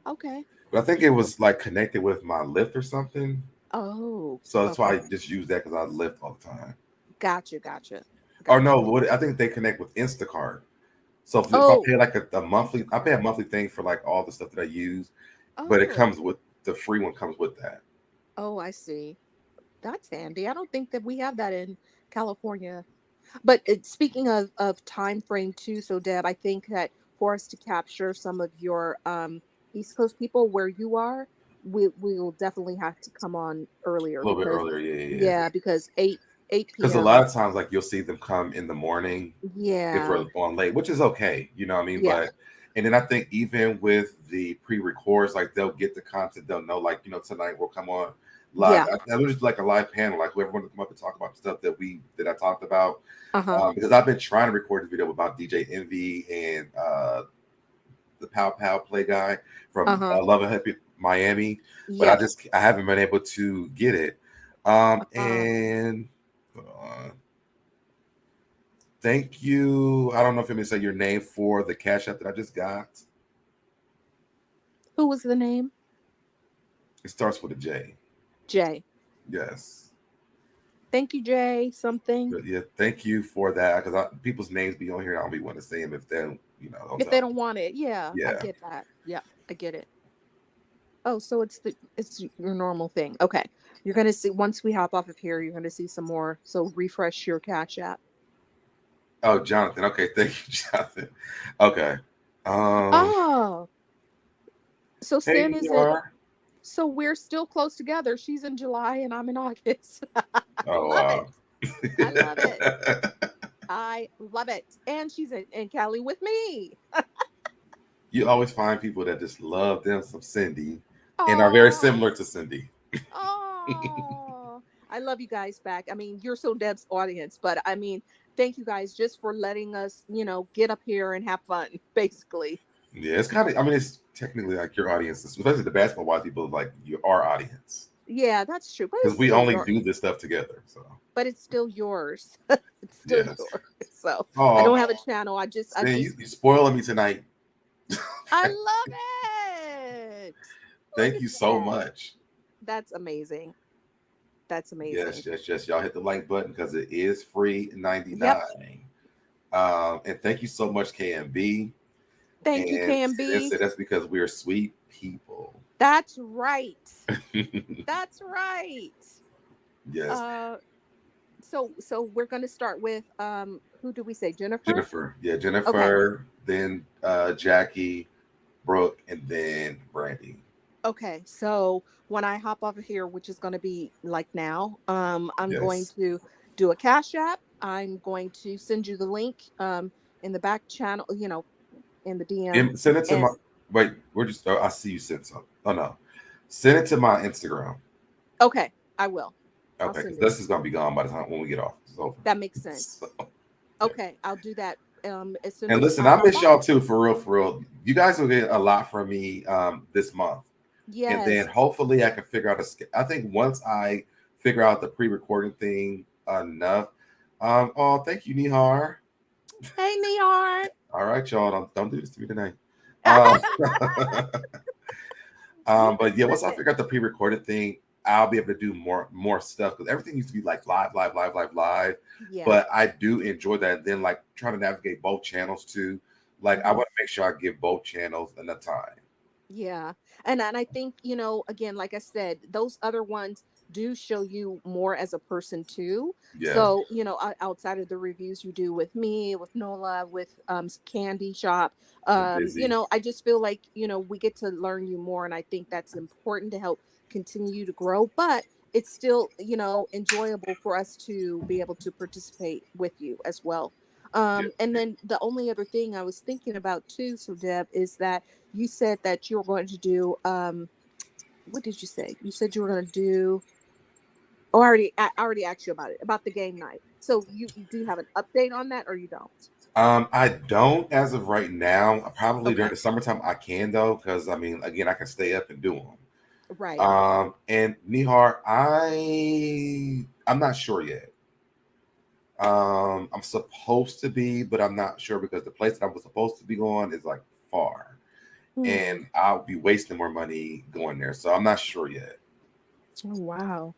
C: Okay.
B: but I think it was like connected with my Lyft or something.
C: Oh,
B: So that's why I
C: okay.
B: just use that because I Lyft all the time.
C: Gotcha, gotcha,
B: Or no,
C: gotcha.
B: I think they connect with Instacart. So if I
C: Oh,
B: pay like a monthly, I pay a
C: Instacart.
B: monthly thing for like all the stuff that I use, but it
C: Oh,
B: comes with the free one comes with that.
C: oh, I see. That's handy. I don't think that we have that in California. But speaking of time frame too, so Deb, I think that for us to capture some of your East Coast people where you are, we will definitely have to come on earlier
B: A little bit
C: because
B: earlier, yeah.
C: yeah, because eight
B: Because a
C: p.m.
B: lot of times, like you'll see them come in the morning if
C: Yeah,
B: we're on late, which is okay, you know what I mean?
C: yeah,
B: But and then I think even with the pre-records, like they'll get the content, they'll know, like, tonight we'll come on live.
C: yeah.
B: I was just like a live panel, like whoever wanted to come up and talk about the stuff that I talked about.
C: Uh-huh.
B: Because I've been trying to record this video about DJ Envy and the Pow Pow Play guy from
C: Uh-huh.
B: Love and Happy Miami, but
C: Yep.
B: I haven't been able to get it.
C: Uh,
B: And thank you. I don't know if you may say your name for the Cash App that I just got.
C: who was the name?
B: It starts with a J.
C: Jay.
B: Yes.
C: Thank you, Jay. Something.
B: But yeah, thank you for that. Because people's names be on here. I don't be wanting to say them if they don't, don't
C: If
B: tell
C: they
B: me.
C: don't want it, yeah, I
B: Yeah.
C: get that. Yeah, I get it. Oh, so it's your normal thing. Okay. You're gonna see once we hop off of here, you're gonna see some more. So refresh your Cash App.
B: Oh, Jonathan. Okay, thank you, Jonathan. Okay. Um.
C: Oh, so
B: Hey,
C: Sin is in.
B: Niar.
C: So we're still close together. She's in July and I'm in August. I
B: Oh
C: love it.
B: wow.
C: I love it. I love it. And she's in Cali with me.
B: You always find people that just love them some Cindy, and are very
C: Oh,
B: similar to Cindy.
C: oh. I love you guys back. I mean, you're so Deb's audience, but I mean, thank you guys just for letting us, get up here and have fun, basically.
B: Yeah, it's kind of. I mean, it's technically like your audience, especially the basketball wise people. Like our audience,
C: Yeah, that's true. But
B: because
C: it's
B: we
C: still
B: only
C: your
B: do this stuff together. So
C: but it's still yours. It's still
B: yes.
C: yours. So I
B: Oh,
C: don't have a channel. I
B: man,
C: just
B: you spoiling me tonight.
C: I love it. Look
B: Thank
C: at
B: you so
C: that.
B: much.
C: That's amazing. That's
B: Yes,
C: amazing.
B: yes, yes. Y'all hit the like button because it is free 99.
C: Yep.
B: And thank you so much, KMB.
C: Thank you,
B: And
C: KMB.
B: that's because we're sweet people.
C: That's right. That's right.
B: Yes,
C: Uh so we're gonna start with who do we say? Jennifer?
B: Jennifer. Yeah,
C: Okay.
B: Jennifer, then Jackie, Brooke, and then Brandy.
C: Okay. So when I hop off of here, which is gonna be like now, I'm going
B: Yes.
C: to do a Cash App. I'm going to send you the link in the back channel, in the DM.
B: And send it to my.
C: And
B: Wait, we're just. Oh, I see you sent some. Oh no, send it to my Instagram.
C: okay, I will. I'll
B: Okay, because
C: send it.
B: this is gonna be gone by the time when we get off. It's over.
C: That makes sense.
B: So, yeah.
C: Okay, I'll do that as soon
B: And
C: as
B: listen,
C: I
B: I
C: hop
B: miss
C: off.
B: y'all too, for real, for real. You guys will get a lot from me this month, and then
C: Yes.
B: hopefully I can figure out a. I think once I figure out the pre-recording thing enough. Oh, thank you, Nihar.
C: Hey, Neon.
B: All right, y'all. Don't do this to me tonight. Um, but yeah, once I
C: Listen.
B: figure out the pre-recorded thing, I'll be able to do more stuff because everything used to be like live, live, live, live, live.
C: Yeah.
B: But I do enjoy that. And then like trying to navigate both channels too. Like I
C: Mhm.
B: want to make sure I give both channels enough time.
C: Yeah. And I think, again, like I said, those other ones do show you more as a person too.
B: Yeah,
C: So, outside of the reviews you do with me, with Nola, with Candy Shop,
B: and busy.
C: I just feel like, we get to learn you more, and I think that's important to help continue to grow, but it's still, enjoyable for us to be able to participate with you as well.
B: Yeah.
C: And then the only other thing I was thinking about too, so Deb, is that you said that you were going to do what did you say? You said you were going to do oh I already asked you about it, about the game night. So you do you have an update on that or you don't?
B: I don't as of right now. Probably during
C: Okay.
B: the summertime I can though, because I mean, again, I can stay up and do them.
C: Right.
B: And Nihar, I'm not sure yet. I'm supposed to be, but I'm not sure because the place that I was supposed to be going is like far,
C: Hmm.
B: and I'll be wasting more money going there. So I'm not sure yet.
C: Oh wow.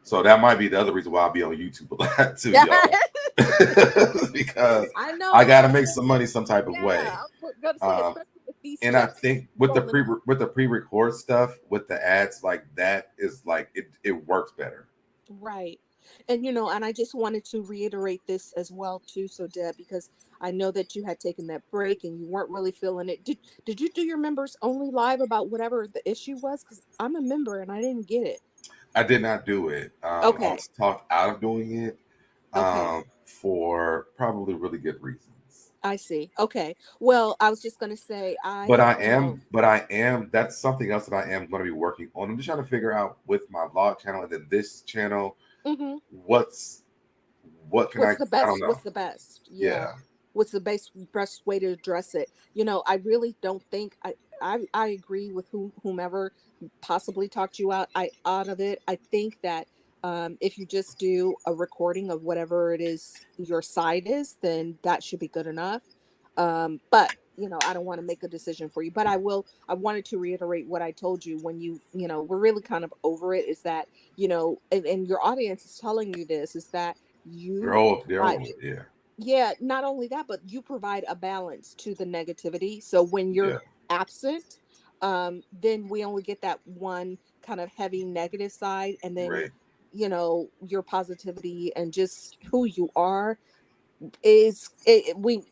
B: So that might be the other reason why I'll be on YouTube a lot too,
C: Yeah.
B: y'all, because
C: I know,
B: I got to make
C: especially
B: some money some type of
C: yeah,
B: way.
C: I was gonna say,
B: Um,
C: especially with these
B: and I
C: checks
B: think with the
C: rolling in.
B: pre-record stuff with the ads like that is like it works better.
C: Right. And and I just wanted to reiterate this as well too, so Deb, because I know that you had taken that break and you weren't really feeling it. Did you do your members only live about whatever the issue was? Because I'm a member and I didn't get it.
B: I did not do it. I
C: Okay.
B: was talked out of doing it
C: Okay.
B: for probably really good reasons.
C: I see. Okay. Well, I was just gonna say
B: But I am. That's something else that I am going to be working on. I'm just trying to figure out with my vlog channel and then this channel,
C: hmm
B: what's what can I? I don't know.
C: what's the best? Yeah.
B: Yeah,
C: What's the best way to address it? I really don't think I agree with whomever possibly talked you out of it. I think that if you just do a recording of whatever it is your side is, then that should be good enough. But I don't want to make a decision for you, but I will. I wanted to reiterate what I told you when we're really kind of over it, is that, and your audience is telling you this, is that
B: They're
C: you
B: old. They're
C: provide,
B: old. Yeah.
C: yeah, not only that, but you provide a balance to the negativity. So when you're
B: Yeah.
C: absent, then we only get that one kind of heavy negative side, and then,
B: Right.
C: your positivity and just who you are is it, we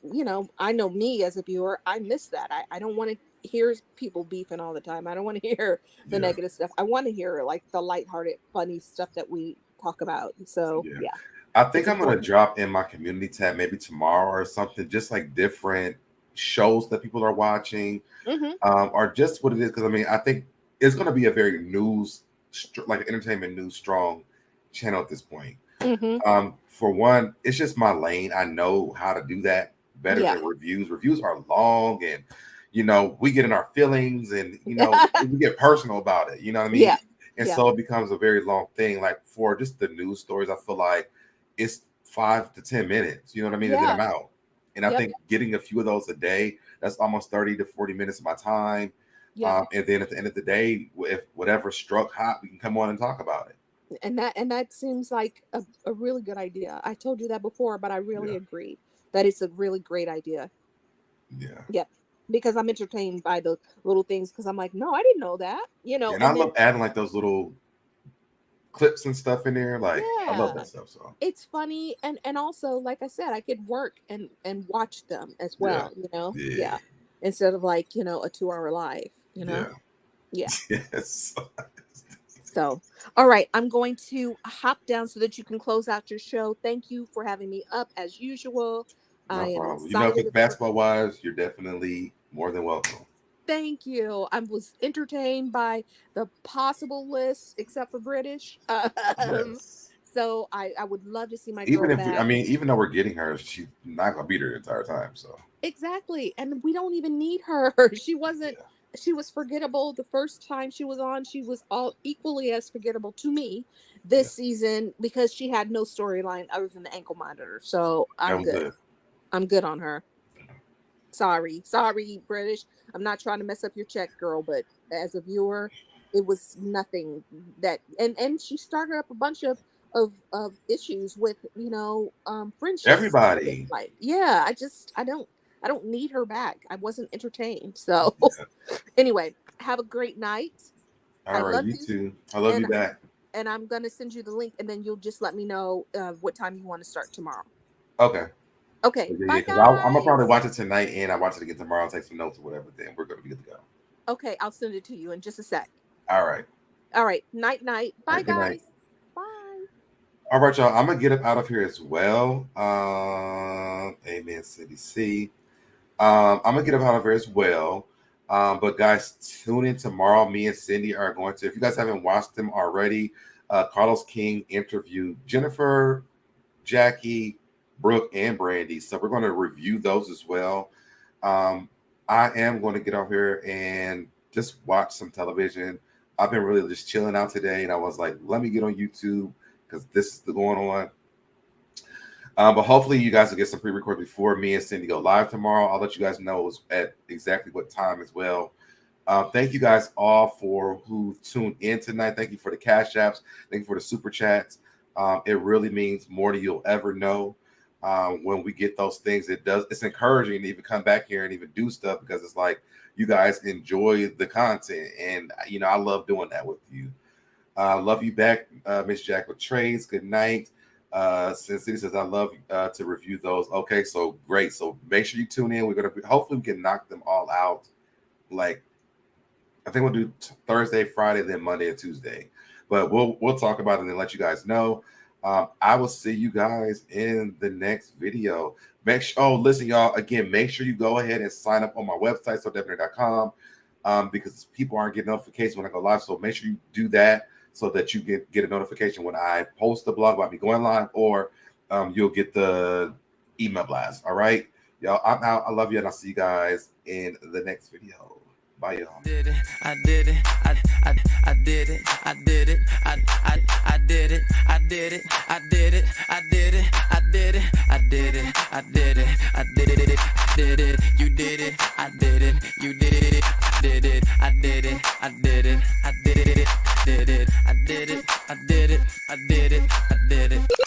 C: I know me as a viewer, I miss that. I don't want to hear people beefing all the time. I don't want to hear the
B: Yeah.
C: negative stuff. I want to hear like the lighthearted funny stuff that we talk about. So
B: Yeah.
C: yeah,
B: I think
C: it's
B: I'm gonna
C: important.
B: drop in my community tab maybe tomorrow or something, just like different shows that people are watching,
C: Hmm.
B: or just what it is. Because I mean, I think it's gonna be a very like entertainment news strong channel at this point.
C: Hmm.
B: For one, it's just my lane. I know how to do that better
C: Yeah.
B: than reviews. Reviews are long, and we get in our feelings, and we get personal about it. You know what I mean?
C: Yeah.
B: And
C: Yeah.
B: so it becomes a very long thing. Like for just the news stories, I feel like it's 5 to 10 minutes. You know what I mean? And then I'm
C: Yeah.
B: out. And I
C: Yep.
B: think getting a few of those a day, that's almost 30 to 40 minutes of my time.
C: Yep.
B: And then at the end of the day, if whatever struck hot, we can come on and talk about it.
C: And that seems like a really good idea. I told you that before, but I really
B: Yeah.
C: agree that it's a really great idea.
B: Yeah.
C: Yep. Because I'm entertained by the little things, because I'm like, no, I didn't know that.
B: And I
C: And then,
B: love adding like those little clips and stuff in there. Like I love
C: yeah,
B: that stuff. So
C: it's funny, and also, like I said, I could work and watch them as
B: yeah,
C: well.
B: yeah,
C: Yeah. Instead of like, a 2 hour live.
B: yeah,
C: Yeah.
B: yes.
C: So, all right, I'm going to hop down so that you can close out your show. Thank you for having me up as usual. I
B: No
C: am
B: problem.
C: excited about.
B: Basketball wise, you're definitely more than welcome.
C: Thank you. I was entertained by the possible list, except for British.
B: Yes.
C: So I would love to see my girl
B: Even if I
C: back.
B: mean, even though we're getting her, she's not gonna beat her the entire time. So
C: Exactly. And we don't even need her.
B: yeah,
C: She was forgettable the first time she was on. She was all equally as forgettable to me this
B: yeah,
C: season because she had no storyline other than the ankle monitor. So
B: that
C: I'm
B: was
C: good.
B: it.
C: I'm good on her. Sorry. Sorry, British. I'm not trying to mess up your check, girl, but as a viewer, it was nothing that and she started up a bunch of issues with, friendships.
B: Everybody.
C: Like, yeah, I don't need her back. I wasn't entertained. So anyway, have a great night. I
B: All right,
C: love
B: you
C: you,
B: too. I love
C: and
B: you back.
C: I'm gonna send you the link, and then you'll just let me know what time you want to start tomorrow.
B: Okay.
C: Okay,
B: Yeah,
C: bye
B: because I'm gonna probably
C: guys.
B: watch it tonight and I watch it again tomorrow and take some notes or whatever. Then we're gonna be good to go.
C: Okay, I'll send it to you in just a sec.
B: All right.
C: All right, night night.
B: All
C: Bye
B: right. Good night.
C: guys. Bye.
B: All right, y'all. I'm gonna get up out of here as well. Amen, City C. I'm gonna get up out of here as well. But guys, tune in tomorrow. Me and Cindy are going to. If you guys haven't watched them already, Carlos King interviewed Jennifer, Jackie, Brooke, and Brandy. So we're going to review those as well. Um, I am going to get off here and just watch some television. I've been really just chilling out today, and I was like, let me get on YouTube because this is the going on. But hopefully you guys will get some pre-record before me and Cindy go live tomorrow. I'll let you guys know at exactly what time as well. Thank you guys all for who tuned in tonight. Thank you for the cash apps. Thank you for the super chats. It really means more than you'll ever know. When we get those things, it's encouraging to even come back here and even do stuff because it's like you guys enjoy the content, and I love doing that with you. Love you back, Miss Jack with trades. Good night. Since City says I love to review those. Okay, so great. So make sure you tune in. Hopefully we can knock them all out. Like I think we'll do Thursday, Friday, then Monday and Tuesday. But we'll talk about it and let you guys know. I will see you guys in the next video. Listen, y'all. Again, make sure you go ahead and sign up on my website, SoDebNair.com, because people aren't getting notifications when I go live. So make sure you do that so that you get a notification when I post the blog about me going live, or you'll get the email blast. All right, y'all. I'm out. I love you, and I'll see you guys in the next video. Bye, y'all.
A: Did it, I did it, I did it, I did it, I did it, I did it, I did it, I did it, I did it, I did it, I did it, I did it, did it, you did it, I did it, you did it, did it, I did it, I did it, I did it, did it, I did it, I did it, I did it, I did it.